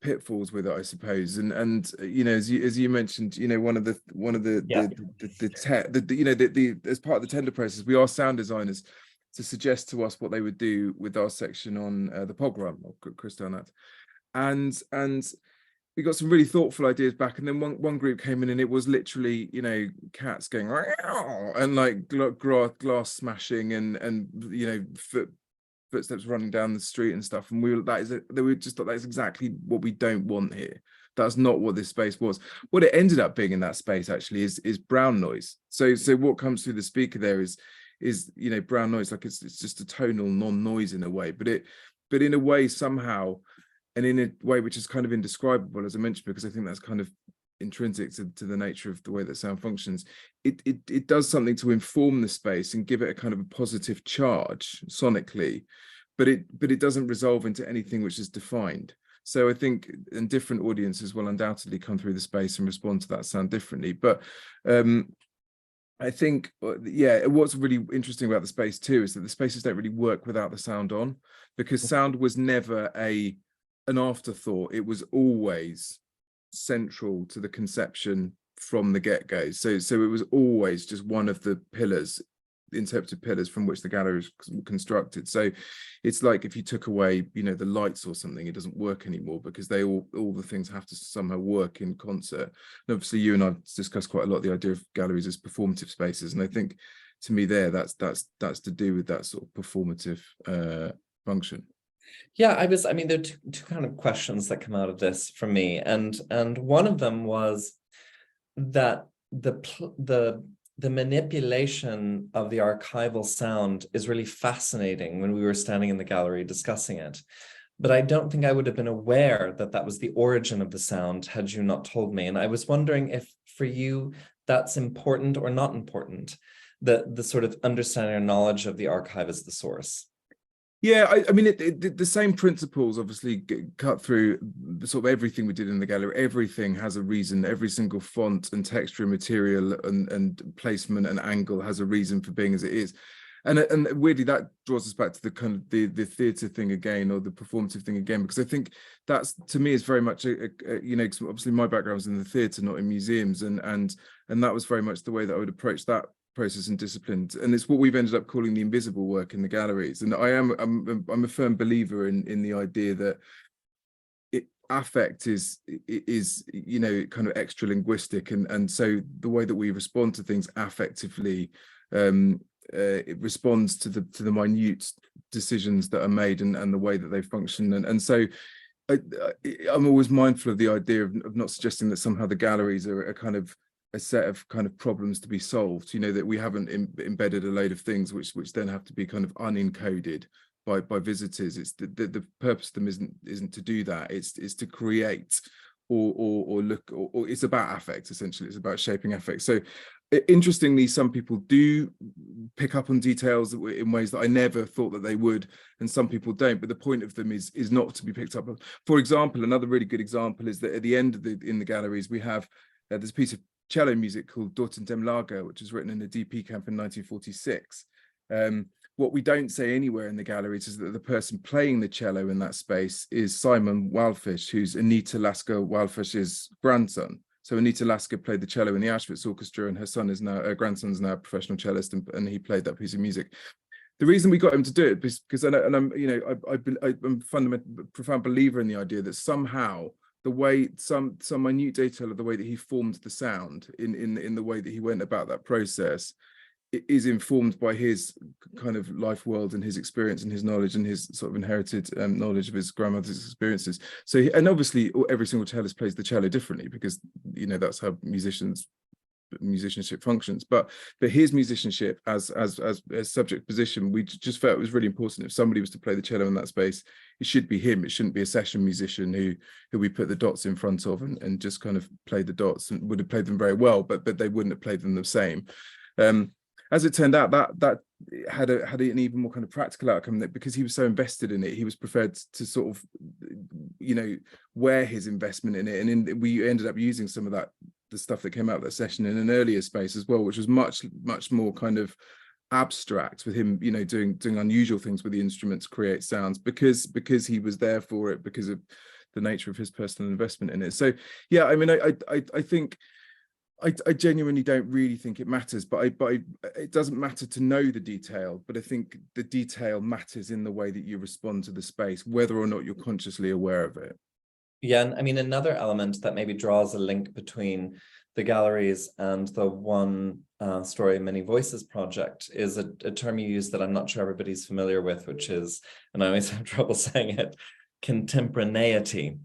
S5: pitfalls with it, I suppose. And you know, as you mentioned, you know, one of the as part of the tender process, we asked sound designers to suggest to us what they would do with our section on the pogrom or Kristallnacht, and we got some really thoughtful ideas back. And then one group came in and it was literally, you know, cats going and like glass smashing and you know footsteps running down the street and stuff, and we just thought that's exactly what we don't want here. That's not what this space was. What it ended up being in that space actually is brown noise. So what comes through the speaker there is you know, brown noise, like it's just a tonal non-noise in a way, but in a way somehow, and in a way which is kind of indescribable, as I mentioned, because I think that's kind of intrinsic to the nature of the way that sound functions. It does something to inform the space and give it a kind of a positive charge sonically, but it doesn't resolve into anything which is defined. So I think and different audiences will undoubtedly come through the space and respond to that sound differently. But I think, yeah, what's really interesting about the space too is that the spaces don't really work without the sound on, because sound was never an afterthought. It was always central to the conception from the get-go. So it was always just one of the pillars, interpretive pillars from which the gallery was constructed. So it's like if you took away, you know, the lights or something, it doesn't work anymore, because they all the things have to somehow work in concert. And obviously you and I've discussed quite a lot the idea of galleries as performative spaces, and I think to me there, that's to do with that sort of performative function.
S2: Yeah, I mean, there are two kind of questions that come out of this for me, and one of them was that the manipulation of the archival sound is really fascinating when we were standing in the gallery discussing it. But I don't think I would have been aware that that was the origin of the sound had you not told me. And I was wondering if for you that's important or not important, the sort of understanding or knowledge of the archive as the source.
S5: Yeah, I mean, the same principles obviously cut through sort of everything we did in the gallery. Everything has a reason. Every single font and texture and material and placement and angle has a reason for being as it is. And weirdly, that draws us back to the kind of the theatre thing again, or the performative thing again, because I think that's, to me, is very much you know, obviously my background was in the theatre, not in museums, and that was very much the way that I would approach that process and disciplines, and it's what we've ended up calling the invisible work in the galleries. And I'm a firm believer in the idea that affect is you know, kind of extra linguistic, and so the way that we respond to things affectively it responds to the minute decisions that are made and the way that they function, and so I'm always mindful of the idea of not suggesting that somehow the galleries are a kind of a set of kind of problems to be solved, you know, that we haven't embedded a load of things which then have to be kind of unencoded by visitors. It's the purpose of them isn't to do that. It's to create or look, or it's about affect, essentially. It's about shaping affect. So interestingly, some people do pick up on details in ways that I never thought that they would, and some people don't. But the point of them is not to be picked up on. For example, another really good example is that at the end of in the galleries we have there's a piece of cello music called Dort in dem Lager, which was written in the DP camp in 1946. What we don't say anywhere in the galleries is that the person playing the cello in that space is Simon Walfish, who's Anita Lasker Walfish's grandson. So Anita Lasker played the cello in the Auschwitz Orchestra, and her grandson's now a professional cellist, and he played that piece of music. The reason we got him to do it is because, I'm a profound believer in the idea that somehow the way some minute detail of the way that he formed the sound in the way that he went about that process is informed by his kind of life world and his experience and his knowledge and his sort of inherited knowledge of his grandmother's experiences. So, and obviously every single cellist plays the cello differently, because, you know, that's how musicianship functions, but his musicianship as subject position, we just felt it was really important. If somebody was to play the cello in that space, it should be him. It shouldn't be a session musician who we put the dots in front of and just kind of played the dots, and would have played them very well, but they wouldn't have played them the same. As it turned out, that had an even more kind of practical outcome, that because he was so invested in it, he was prepared to sort of, you know, wear his investment in it, and we ended up using some of that, the stuff that came out of that session, in an earlier space as well, which was much more kind of abstract, with him, you know, doing unusual things with the instrument to create sounds, because he was there for it, because of the nature of his personal investment in it. So yeah, I mean, I think I genuinely don't really think it matters, but it doesn't matter to know the detail, but I think the detail matters in the way that you respond to the space, whether or not you're consciously aware of it.
S2: Yeah, and I mean, another element that maybe draws a link between the galleries and the One Story, Many Voices project is a term you use that I'm not sure everybody's familiar with, which is, and I always have trouble saying it, contemporaneity,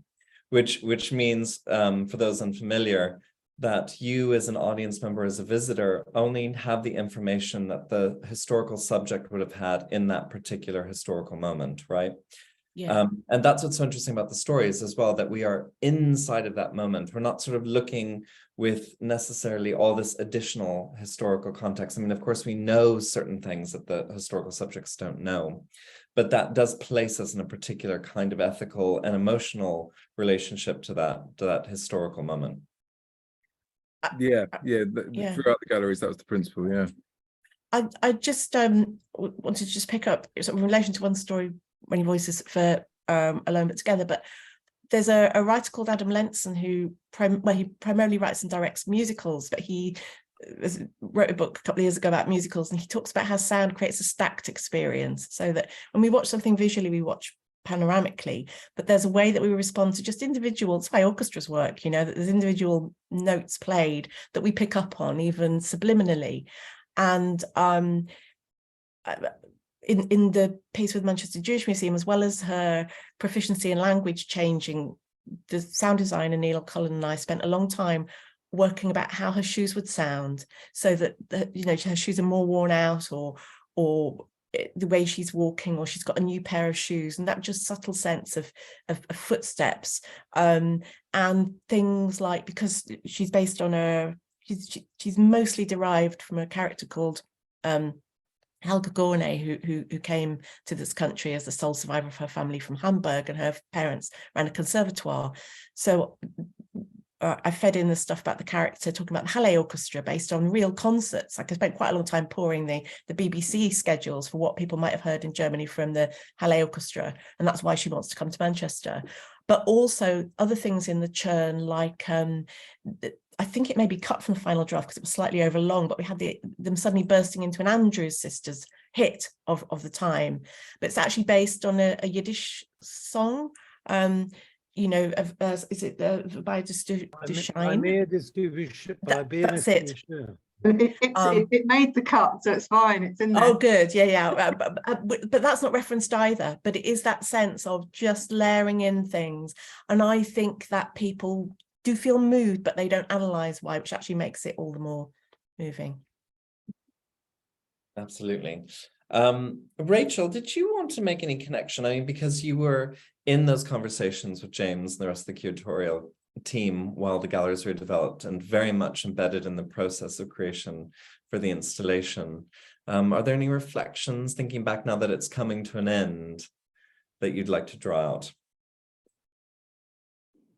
S2: which means, for those unfamiliar, that you as an audience member, as a visitor, only have the information that the historical subject would have had in that particular historical moment, right?
S4: Yeah.
S2: And that's what's so interesting about the stories as well, that we are inside of that moment. We're not sort of looking with necessarily all this additional historical context. I mean, of course, we know certain things that the historical subjects don't know, but that does place us in a particular kind of ethical and emotional relationship to that historical moment.
S5: Yeah. Throughout the galleries, that was the principle. Yeah.
S4: I just wanted to just pick up sort of in relation to One Story, Many Voices for Alone But Together, but there's a writer called Adam Lenson who he primarily writes and directs musicals, but he wrote a book a couple of years ago about musicals, and he talks about how sound creates a stacked experience, so that when we watch something visually, we watch panoramically, but there's a way that we respond to just individual, it's why orchestras work, you know, that there's individual notes played that we pick up on, even subliminally. And in the piece with Manchester Jewish Museum, as well as her proficiency in language changing, the sound designer Neil Cullen and I spent a long time working about how her shoes would sound, so that her shoes are more worn out, or the way she's walking, or she's got a new pair of shoes, and that just subtle sense of footsteps, and things like, because she's based on she's mostly derived from a character called Helga Gorney, who came to this country as the sole survivor of her family from Hamburg, and her parents ran a conservatoire. So I fed in the stuff about the character, talking about the Halle Orchestra based on real concerts. Like, I spent quite a long time pouring the BBC schedules for what people might have heard in Germany from the Halle Orchestra, and that's why she wants to come to Manchester. But also other things in the churn, like I think it may be cut from the final draft because it was slightly over long, but we had them suddenly bursting into an Andrews Sisters hit of the time. But it's actually based on a Yiddish song. Is it by Shine? That's it.
S6: It made the cut, so it's fine. It's in there.
S4: Oh, good. Yeah. But that's not referenced either. But it is that sense of just layering in things. And I think that people do feel moved, but they don't analyze why, which actually makes it all the more moving.
S2: Absolutely. Rachel, did you want to make any connection? I mean, because you were in those conversations with James and the rest of the curatorial team while the galleries were developed, and very much embedded in the process of creation for the installation. Are there any reflections, thinking back now that it's coming to an end, that you'd like to draw out?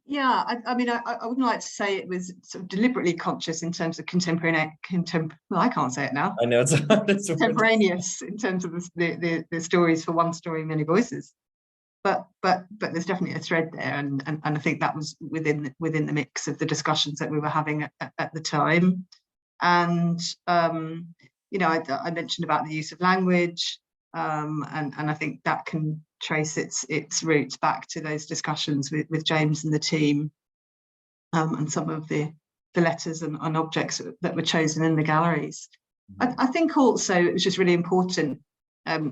S6: Yeah, I mean, I wouldn't like to say it was sort of deliberately conscious in terms of well, I can't say it now.
S2: I know it's hard.
S6: Contemporaneous in terms of the stories for one story, many voices. But there's definitely a thread there, and I think that was within the mix of the discussions that we were having at the time. And I mentioned about the use of language, and I think that can trace its roots back to those discussions with James and the team, and some of the letters and objects that were chosen in the galleries. I think also it was just really important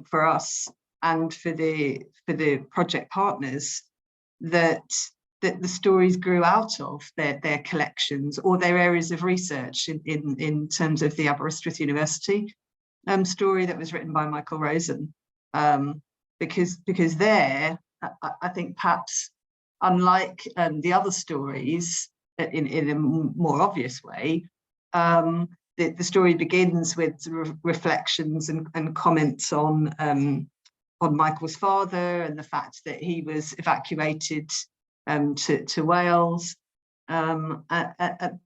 S6: for us and for the project partners that the stories grew out of their collections or their areas of research in terms of the Aberystwyth University story that was written by Michael Rosen, because there, I think perhaps unlike the other stories in a more obvious way, the story begins with reflections and comments on Michael's father and the fact that he was evacuated to Wales, but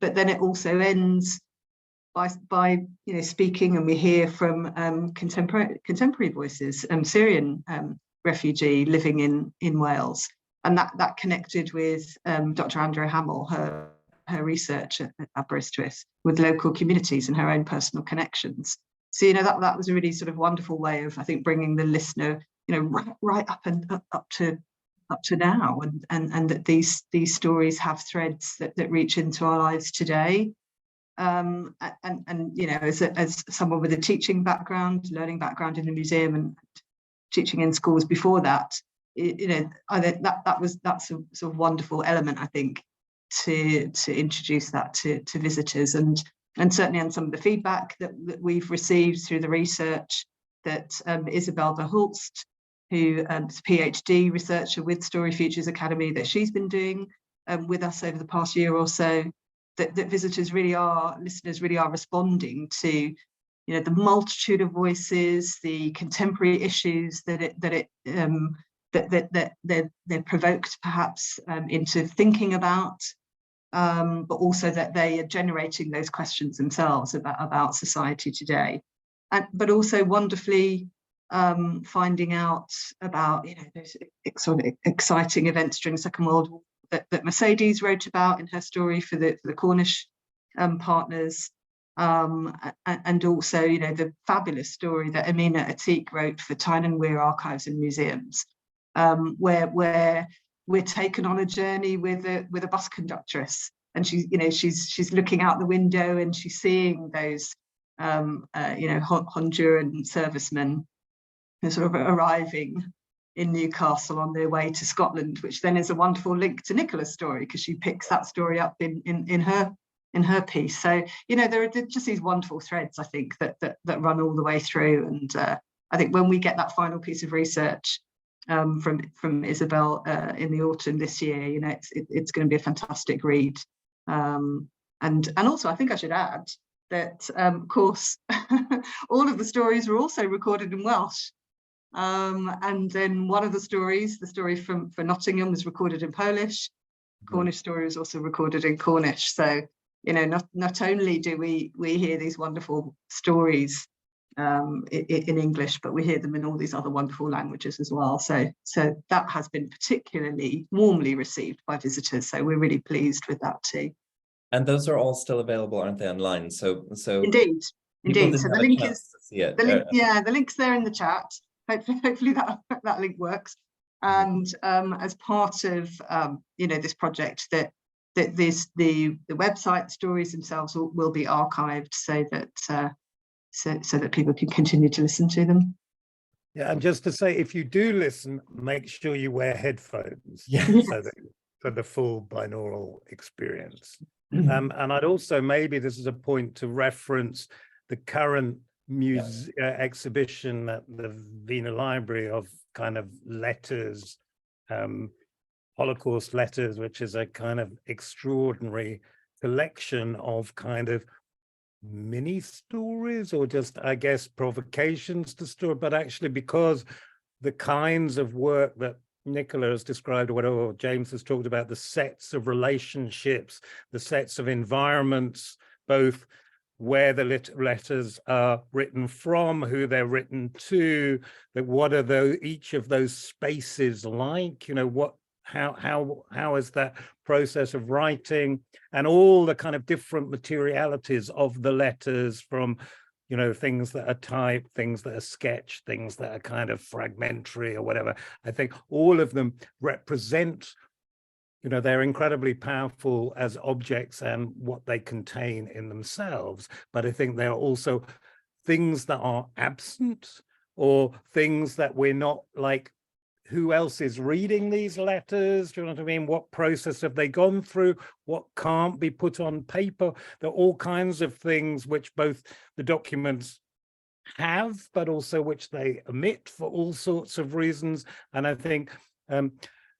S6: then it also ends by speaking, and we hear from contemporary voices, Syrian refugee living in Wales, and that connected with Dr. Andrea Hamill, her research at Aberystwyth, with local communities and her own personal connections. So that was a really sort of wonderful way of, I think, bringing the listener right up to now, and that these stories have threads that reach into our lives today. And as someone with a teaching background, learning background in the museum and teaching in schools before that, I think that's a sort of wonderful element, I think, to introduce that to visitors, and certainly on some of the feedback that we've received through the research that Isabel Verhulst, who is a PhD researcher with StoryFutures Academy, that she's been doing with us over the past year or so, that listeners really are responding to, the multitude of voices, the contemporary issues that they're provoked perhaps into thinking about, but also that they are generating those questions themselves about society today, but also wonderfully finding out about those sort of exciting events during the Second World War that Mercedes wrote about in her story for the Cornish partners, and also the fabulous story that Amina Atiq wrote for Tyne and Wear Archives and Museums, where we're taken on a journey with a bus conductress, and she's looking out the window and she's seeing those Honduran servicemen who are sort of arriving in Newcastle on their way to Scotland, which then is a wonderful link to Nicola's story, because she picks that story up in her piece. So, there are just these wonderful threads, I think, that run all the way through. And I think when we get that final piece of research from Isabel in the autumn this year, it's going to be a fantastic read. And also, I think I should add that, of course, all of the stories were also recorded in Welsh. And then one of the stories, the story for Nottingham, was recorded in Polish. Cornish story was also recorded in Cornish. So, not only do we hear these wonderful stories in English, but we hear them in all these other wonderful languages as well. So that has been particularly warmly received by visitors. So we're really pleased with that too.
S2: And those are all still available, aren't they, online? So
S6: indeed. So the link is
S2: the
S6: link's there in the chat. Hopefully that link works. And as part of this project, the website stories themselves will be archived so that people can continue to listen to them.
S3: Yeah, and just to say, if you do listen, make sure you wear headphones for the full binaural experience. And I'd also, maybe this is a point to reference the current exhibition at the Wiener Library of kind of letters, Holocaust Letters, which is a kind of extraordinary collection of kind of mini stories, or just, I guess, provocations to story, but actually because the kinds of work that Nicola has described, or James has talked about, the sets of relationships, the sets of environments, both where the letters are written from, who they're written to, that what are each of those spaces like, how is that process of writing, and all the kind of different materialities of the letters, from things that are typed, things that are sketched, things that are kind of fragmentary or whatever. I think all of them represent, they're incredibly powerful as objects and what they contain in themselves. But I think they're also things that are absent, or things that we're not, like, who else is reading these letters? Do you know what I mean? What process have they gone through? What can't be put on paper? There are all kinds of things which both the documents have, but also which they omit for all sorts of reasons. And I think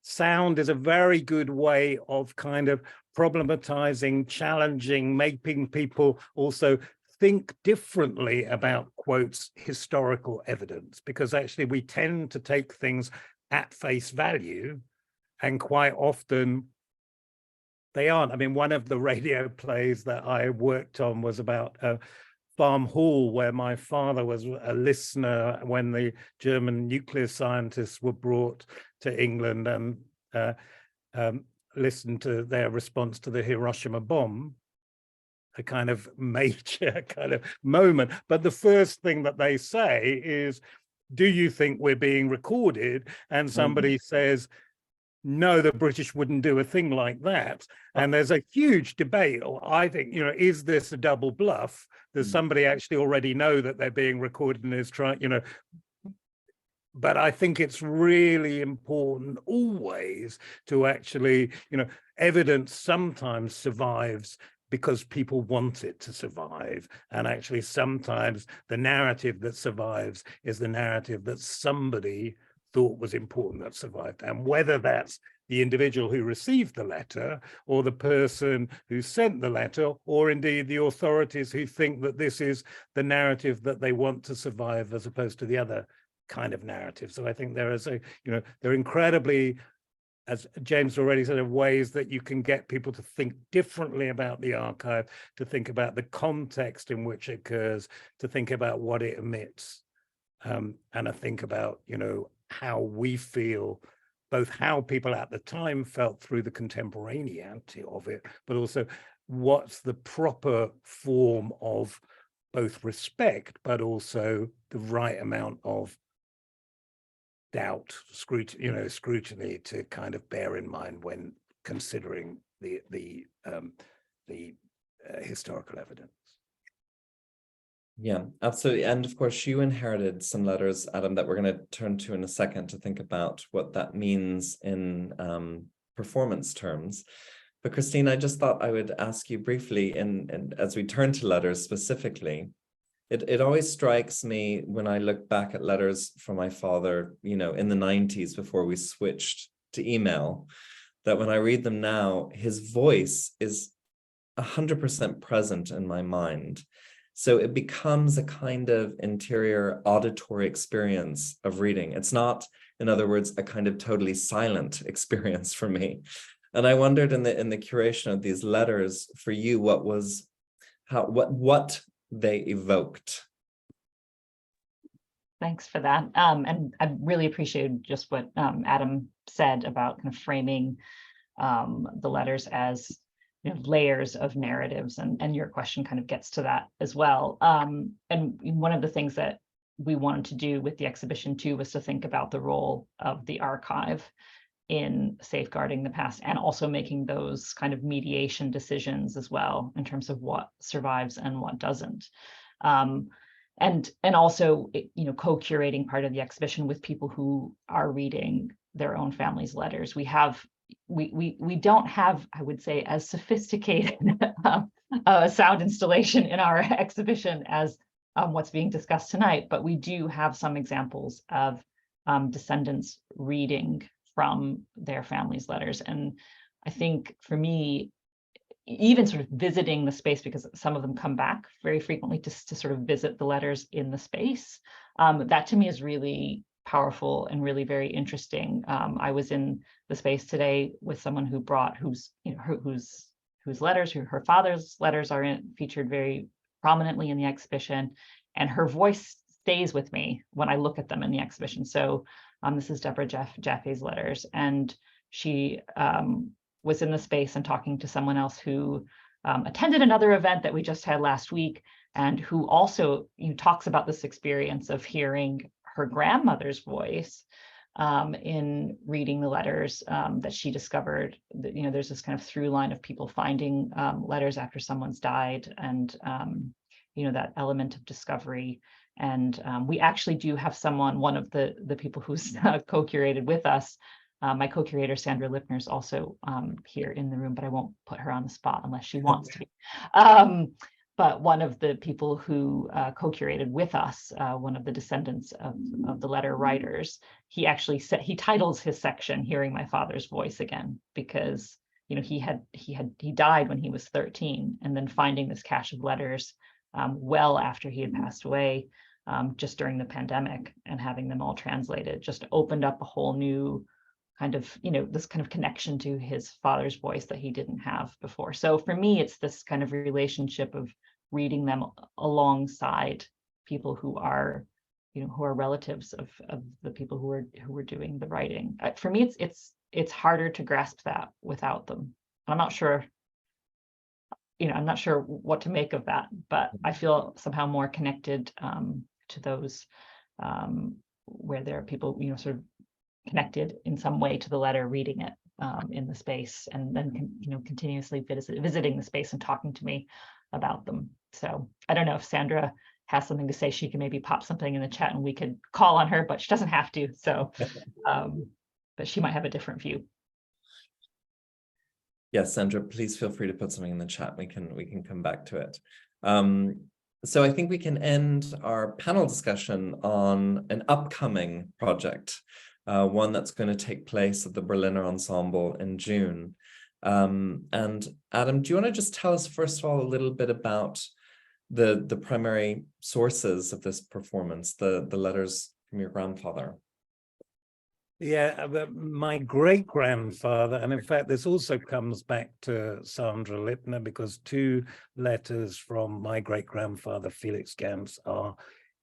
S3: sound is a very good way of kind of problematizing, challenging, making people also think differently about, quotes, historical evidence, because actually we tend to take things at face value, and quite often they aren't. I mean, one of the radio plays that I worked on was about Farm Hall, where my father was a listener when the German nuclear scientists were brought to England, and listened to their response to the Hiroshima bomb, a kind of major kind of moment. But the first thing that they say is, do you think we're being recorded? And somebody says, no, the British wouldn't do a thing like that. And there's a huge debate. I think, is this a double bluff? Does somebody actually already know that they're being recorded and is trying, But I think it's really important always to actually, evidence sometimes survives because people want it to survive. And actually sometimes the narrative that survives is the narrative that somebody thought was important that survived. And whether that's the individual who received the letter, or the person who sent the letter, or indeed the authorities who think that this is the narrative that they want to survive as opposed to the other kind of narrative. So I think there is they're incredibly, as James already said, of ways that you can get people to think differently about the archive, to think about the context in which it occurs, to think about what it emits, and I think about, how we feel, both how people at the time felt through the contemporaneity of it, but also what's the proper form of both respect, but also the right amount of doubt, scrutiny to kind of bear in mind when considering the historical evidence.
S2: Yeah, absolutely. And of course, you inherited some letters, Adam, that we're going to turn to in a second to think about what that means in performance terms. But Christine, I just thought I would ask you briefly, and as we turn to letters specifically, it always strikes me when I look back at letters from my father, you know, in the 90s before we switched to email, that when I read them now, his voice is 100% present in my mind. So it becomes a kind of interior auditory experience of reading. It's not, in other words, a kind of totally silent experience for me. And I wondered in the curation of these letters for you, what they evoked.
S1: Thanks for that. And I really appreciated just what Adam said about kind of framing the letters as, you know, layers of narratives, and your question kind of gets to that as well. And one of the things that we wanted to do with the exhibition too was to think about the role of the archive in safeguarding the past, and also making those kind of mediation decisions as well in terms of what survives and what doesn't. And also, you know, co-curating part of the exhibition with people who are reading their own family's letters. We don't have, I would say, as sophisticated a sound installation in our exhibition as what's being discussed tonight, but we do have some examples of descendants reading from their family's letters. And I think for me, even sort of visiting the space, because some of them come back very frequently to sort of visit the letters in the space, that to me is really powerful and really very interesting. I was in the space today with someone who brought whose letters, her father's letters are featured very prominently in the exhibition, and her voice stays with me when I look at them in the exhibition. So this is Deborah Jaffe's letters, and she was in the space and talking to someone else who attended another event that we just had last week, and who also, you know, talks about this experience of hearing her grandmother's voice in reading the letters that she discovered. That, you know, there's this kind of through line of people finding letters after someone's died, and you know, that element of discovery. And we actually do have someone, one of the people who's co-curated with us. My co-curator, Sandra Lipner, is also here in the room, but I won't put her on the spot unless she wants to be. But one of the people who co-curated with us, one of the descendants of the letter writers, he actually said, he titles his section "Hearing My Father's Voice Again," because, you know, he died when he was 13, and then finding this cache of letters well after he had passed away, just during the pandemic, and having them all translated just opened up a whole new kind of, you know, this kind of connection to his father's voice that he didn't have before. So for me, it's this kind of relationship of reading them alongside people who are, you know, who are relatives of the people who were doing the writing. For me, it's harder to grasp that without them. I'm not sure, you know, I'm not sure what to make of that, but I feel somehow more connected to those where there are people, you know, sort of connected in some way to the letter, reading it in the space, and then you know, continuously visiting the space and talking to me about them. So I don't know if Sandra has something to say. She can maybe pop something in the chat and we could call on her, but she doesn't have to. So, but she might have a different view.
S2: Yes, Sandra, please feel free to put something in the chat. We can come back to it. So I think we can end our panel discussion on an upcoming project, one that's going to take place at the Berliner Ensemble in June. And Adam, do you want to just tell us, first of all, a little bit about the primary sources of this performance, the letters from your grandfather?
S3: Yeah, my great-grandfather, and in fact, this also comes back to Sandra Lipner, because 2 letters from my great-grandfather, Felix Ganz, are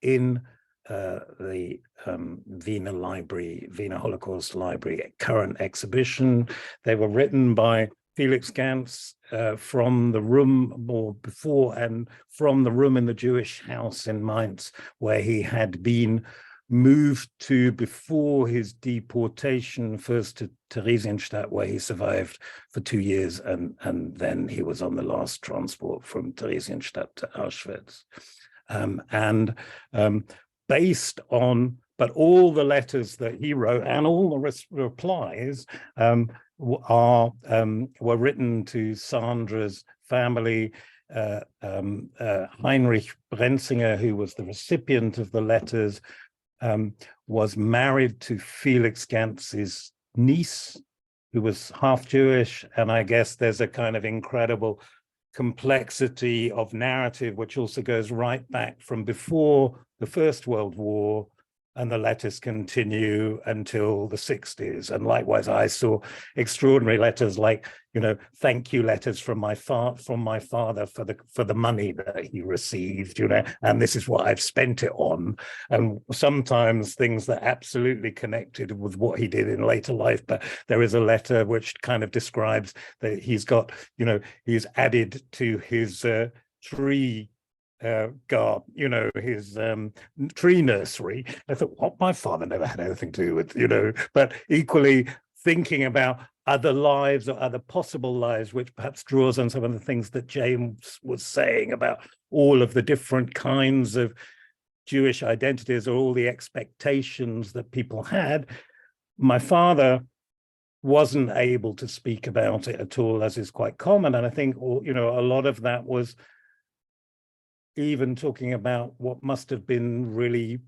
S3: in the Wiener Library, Wiener Holocaust Library current exhibition. They were written by Felix Ganz from the room, or before, and from the room in the Jewish house in Mainz, where he had been moved to before his deportation, first to Theresienstadt, where he survived for 2 years, and then he was on the last transport from Theresienstadt to Auschwitz. and based on, but all the letters that he wrote and all the replies were written to Sandra's family. Heinrich Brenzinger, who was the recipient of the letters, was married to Felix Ganz's niece, who was half Jewish. And I guess there's a kind of incredible complexity of narrative, which also goes right back from before the First World War, and the letters continue until the 60s. And likewise, I saw extraordinary letters like, thank you letters from my father for the money that he received, and this is what I've spent it on. And sometimes things that absolutely connected with what he did in later life. But there is a letter which kind of describes that he's got, he's added to his tree his tree nursery. I thought, what, my father never had anything to do with, but equally thinking about other lives or other possible lives, which perhaps draws on some of the things that James was saying about all of the different kinds of Jewish identities or all the expectations that people had. My father wasn't able to speak about it at all, as is quite common. And I think, a lot of that was even talking about what must have been really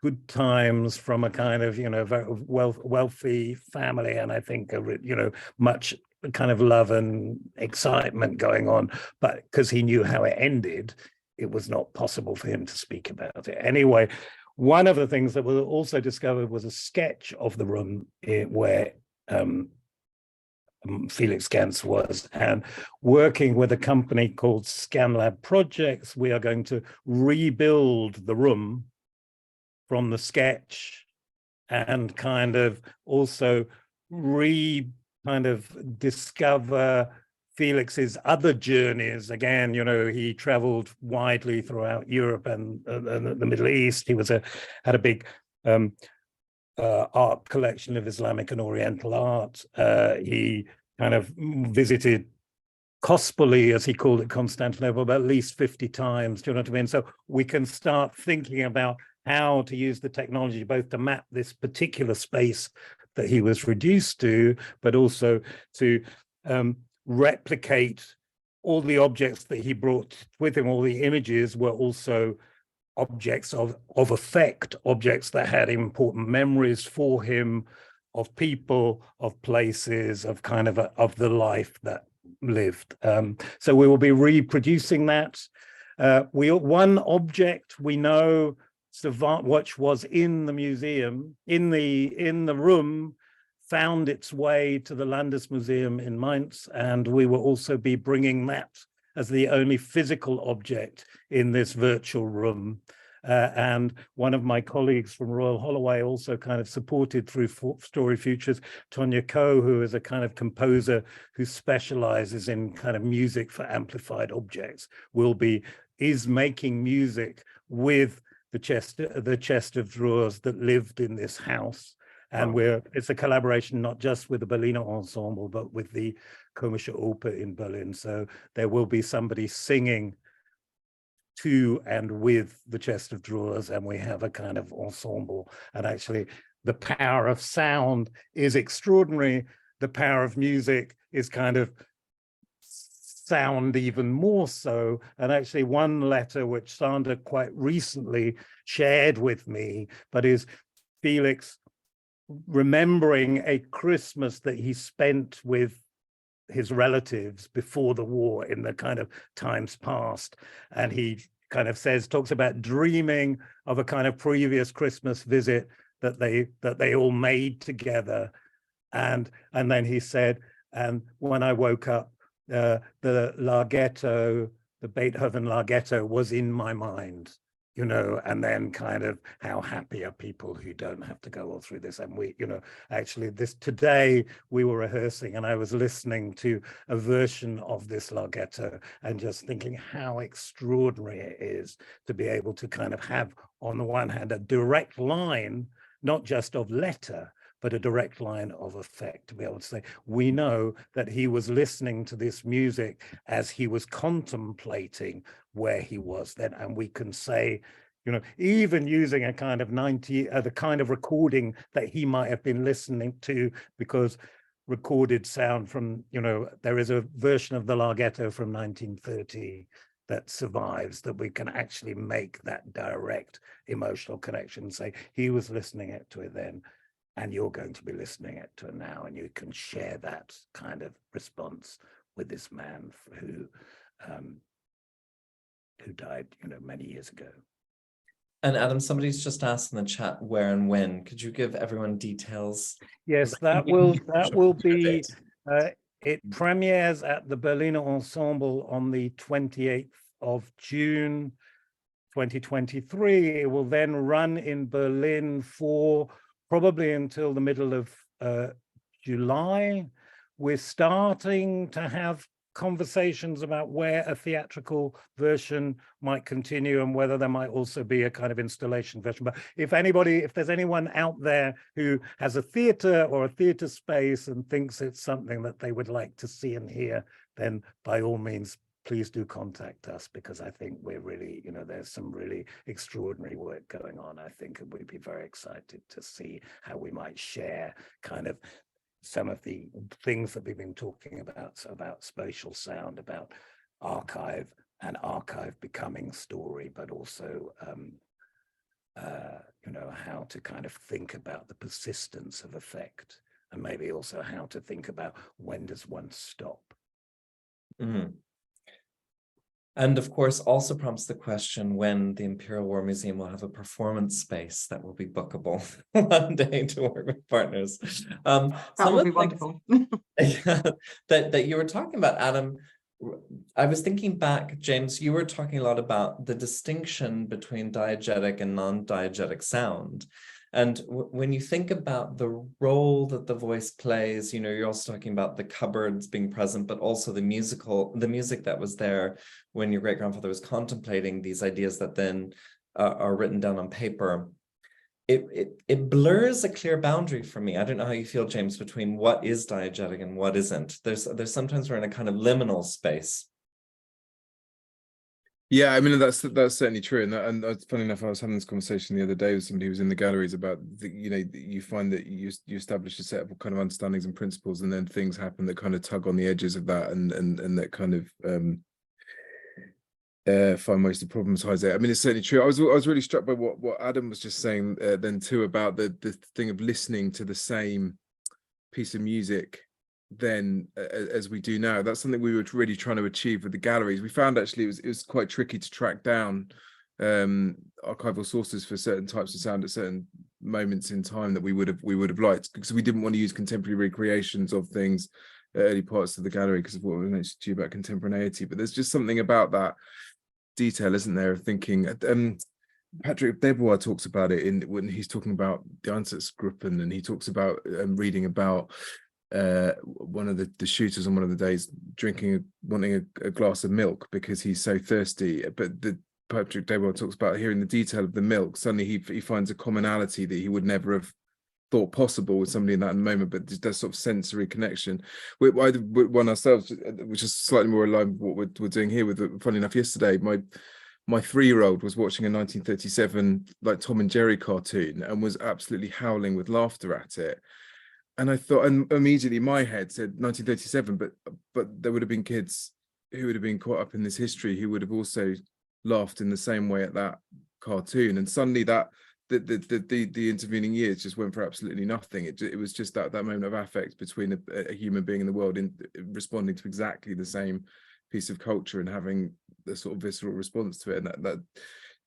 S3: good times from a kind of, very wealthy family. And I think, much kind of love and excitement going on, but because he knew how it ended, it was not possible for him to speak about it. Anyway, one of the things that was also discovered was a sketch of the room where Felix Ganz was, and working with a company called ScanLab Projects, we are going to rebuild the room from the sketch and kind of also discover Felix's other journeys. Again, he traveled widely throughout Europe and the Middle East. He had a big art collection of Islamic and Oriental art. He kind of visited Kospoli, as he called it, Constantinople, at least 50 times. Do you know what I mean? So we can start thinking about how to use the technology both to map this particular space that he was reduced to, but also to replicate all the objects that he brought with him. All the images were also objects of effect, objects that had important memories for him, of people, of places, of kind of the life that lived. So we will be reproducing that. One object we know, which was in the museum, in the room, found its way to the Landesmuseum in Mainz, and we will also be bringing that as the only physical object in this virtual room. And one of my colleagues from Royal Holloway also kind of supported through StoryFutures, Tonya Coe, who is a kind of composer who specializes in kind of music for amplified objects, is making music with the chest of drawers that lived in this house. And it's a collaboration not just with the Berliner Ensemble, but with the Komische Oper in Berlin. So there will be somebody singing to and with the chest of drawers, and we have a kind of ensemble. And actually, the power of sound is extraordinary. The power of music is kind of sound even more so. And actually, one letter which Sandra quite recently shared with me, but is Felix remembering a Christmas that he spent with his relatives before the war in the kind of times past. And he kind of talks about dreaming of a kind of previous Christmas visit that they all made together. And then he said, and when I woke up, the Larghetto, the Beethoven Larghetto was in my mind. And then kind of how happy are people who don't have to go all through this. And we, actually today we were rehearsing and I was listening to a version of this Larghetto and just thinking how extraordinary it is to be able to kind of have, on the one hand, a direct line, not just of letter, but a direct line of effect, to be able to say, we know that he was listening to this music as he was contemplating where he was then. And we can say, you know, even using a kind of the kind of recording that he might have been listening to, because recorded sound from, you know, there is a version of the Larghetto from 1930 that survives, that we can actually make that direct emotional connection and say, he was listening to it then, and you're going to be listening to it now, and you can share that kind of response with this man who died, you know, many years ago.
S2: And Adam, somebody's just asked in the chat where and when. Could you give everyone details?
S3: Yes, that will be. It premieres at the Berliner Ensemble on the 28th of June, 2023. It will then run in Berlin for probably until the middle of July. We're starting to have conversations about where a theatrical version might continue and whether there might also be a kind of installation version. But if there's anyone out there who has a theater or a theater space and thinks it's something that they would like to see and hear, then by all means, please do contact us, because I think we're really, you know, there's some really extraordinary work going on. I think we'd be very excited to see how we might share kind of some of the things that we've been talking about spatial sound, about archive and archive becoming story, but also, you know, how to kind of think about the persistence of effect, and maybe also how to think about when does one stop.
S2: Mm. And of course, also prompts the question when the Imperial War Museum will have a performance space that will be bookable one day to work with partners.
S6: That would be wonderful.
S2: that you were talking about, Adam, I was thinking back, James, you were talking a lot about the distinction between diegetic and non-diegetic sound. And when you think about the role that the voice plays, you know, you're also talking about the cupboards being present, but also the music that was there when your great-grandfather was contemplating these ideas that then are written down on paper. It blurs a clear boundary for me. I don't know how you feel, James, between what is diegetic and what isn't. There's sometimes we're in a kind of liminal space.
S5: Yeah, I mean, that's certainly true. And funny enough, I was having this conversation the other day with somebody who was in the galleries about, you know, you find that you establish a set of kind of understandings and principles, and then things happen that kind of tug on the edges of that, and that kind of find ways to problematize it. I mean, it's certainly true. I was really struck by what Adam was just saying then too, about the thing of listening to the same piece of music then as we do now. That's something we were really trying to achieve with the galleries. We found actually it was quite tricky to track down archival sources for certain types of sound at certain moments in time that we would have liked, because we didn't want to use contemporary recreations of things at early parts of the gallery because of what we mentioned to you about contemporaneity. But there's just something about that detail, isn't there, of thinking. Patrick Debois talks about it when he's talking about the Einsatzgruppen, and he talks about reading about one of the shooters on one of the days wanting a glass of milk because he's so thirsty. But Patrick Debois talks about hearing the detail of the milk. Suddenly he finds a commonality that he would never have thought possible with somebody in that moment, but just that sort of sensory connection. With one ourselves, which is slightly more aligned with what we're doing here. With, funny enough, yesterday my 3-year-old was watching a 1937 like Tom and Jerry cartoon and was absolutely howling with laughter at it. And I thought, and immediately my head said 1937, but there would have been kids who would have been caught up in this history who would have also laughed in the same way at that cartoon. And suddenly that the intervening years just went for absolutely nothing. It was just that moment of affect between a human being in the world in responding to exactly the same piece of culture and having the sort of visceral response to it. And that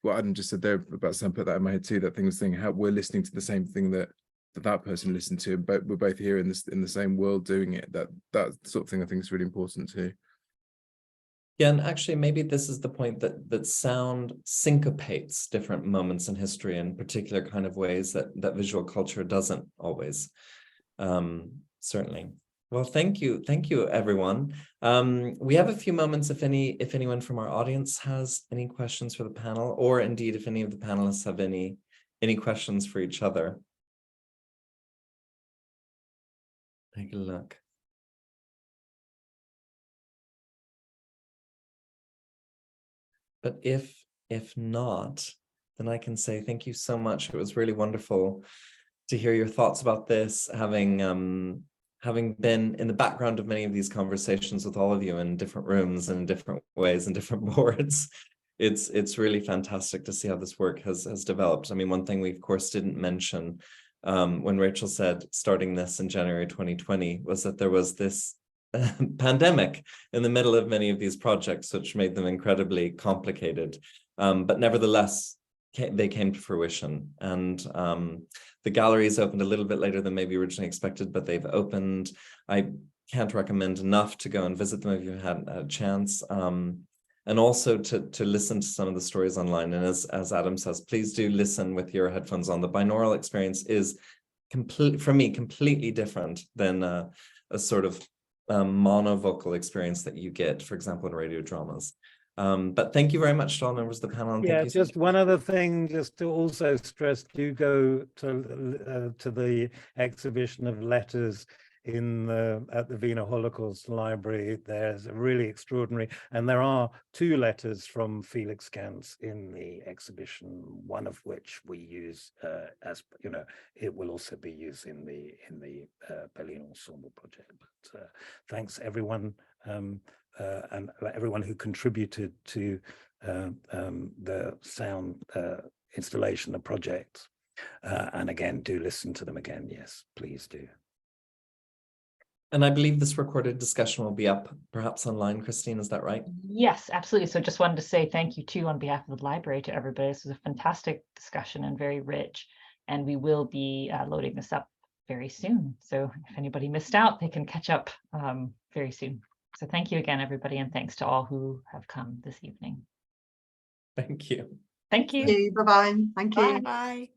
S5: what Adam just said there about Sam put that in my head too, that thing was saying how we're listening to the same thing that person listened to, but we're both here in the same world doing it. That sort of thing I think is really important too.
S2: Yeah, and actually maybe this is the point that sound syncopates different moments in history in particular kind of ways that visual culture doesn't always. Certainly. Well, thank you everyone. We have a few moments if anyone from our audience has any questions for the panel, or indeed if any of the panelists have any questions for each other. Take a look. But if not, then I can say thank you so much. It was really wonderful to hear your thoughts about this, having been in the background of many of these conversations with all of you in different rooms and in different ways and different boards. It's really fantastic to see how this work has developed. I mean, one thing we of course didn't mention when Rachel said starting this in January 2020 was that there was this pandemic in the middle of many of these projects, which made them incredibly complicated. But nevertheless, they came to fruition. And the galleries opened a little bit later than maybe originally expected, but they've opened. I can't recommend enough to go and visit them if you hadn't had a chance. And also to listen to some of the stories online. And as Adam says, please do listen with your headphones on. The binaural experience is for me, completely different than a sort of monovocal experience that you get, for example, in radio dramas. But thank you very much to all members of the panel. And
S3: Yeah,
S2: thank you
S3: just one other thing, just to also stress, do go to the exhibition of letters at the Wiener Holocaust Library. There's a really extraordinary, and there are 2 letters from Felix Ganz in the exhibition, one of which we use as, you know, it will also be used in the Berlin Ensemble project. But thanks everyone and everyone who contributed to the sound installation, the project. And again, do listen to them again. Yes, please do.
S2: And I believe this recorded discussion will be up perhaps online, Christine, is that right?
S1: Yes, absolutely. So just wanted to say thank you too on behalf of the library to everybody. This was a fantastic discussion and very rich. And we will be loading this up very soon. So if anybody missed out, they can catch up very soon. So thank you again, everybody, and thanks to all who have come this evening.
S2: Thank you.
S1: Thank you.
S6: Bye-bye. Thank you.
S4: Bye.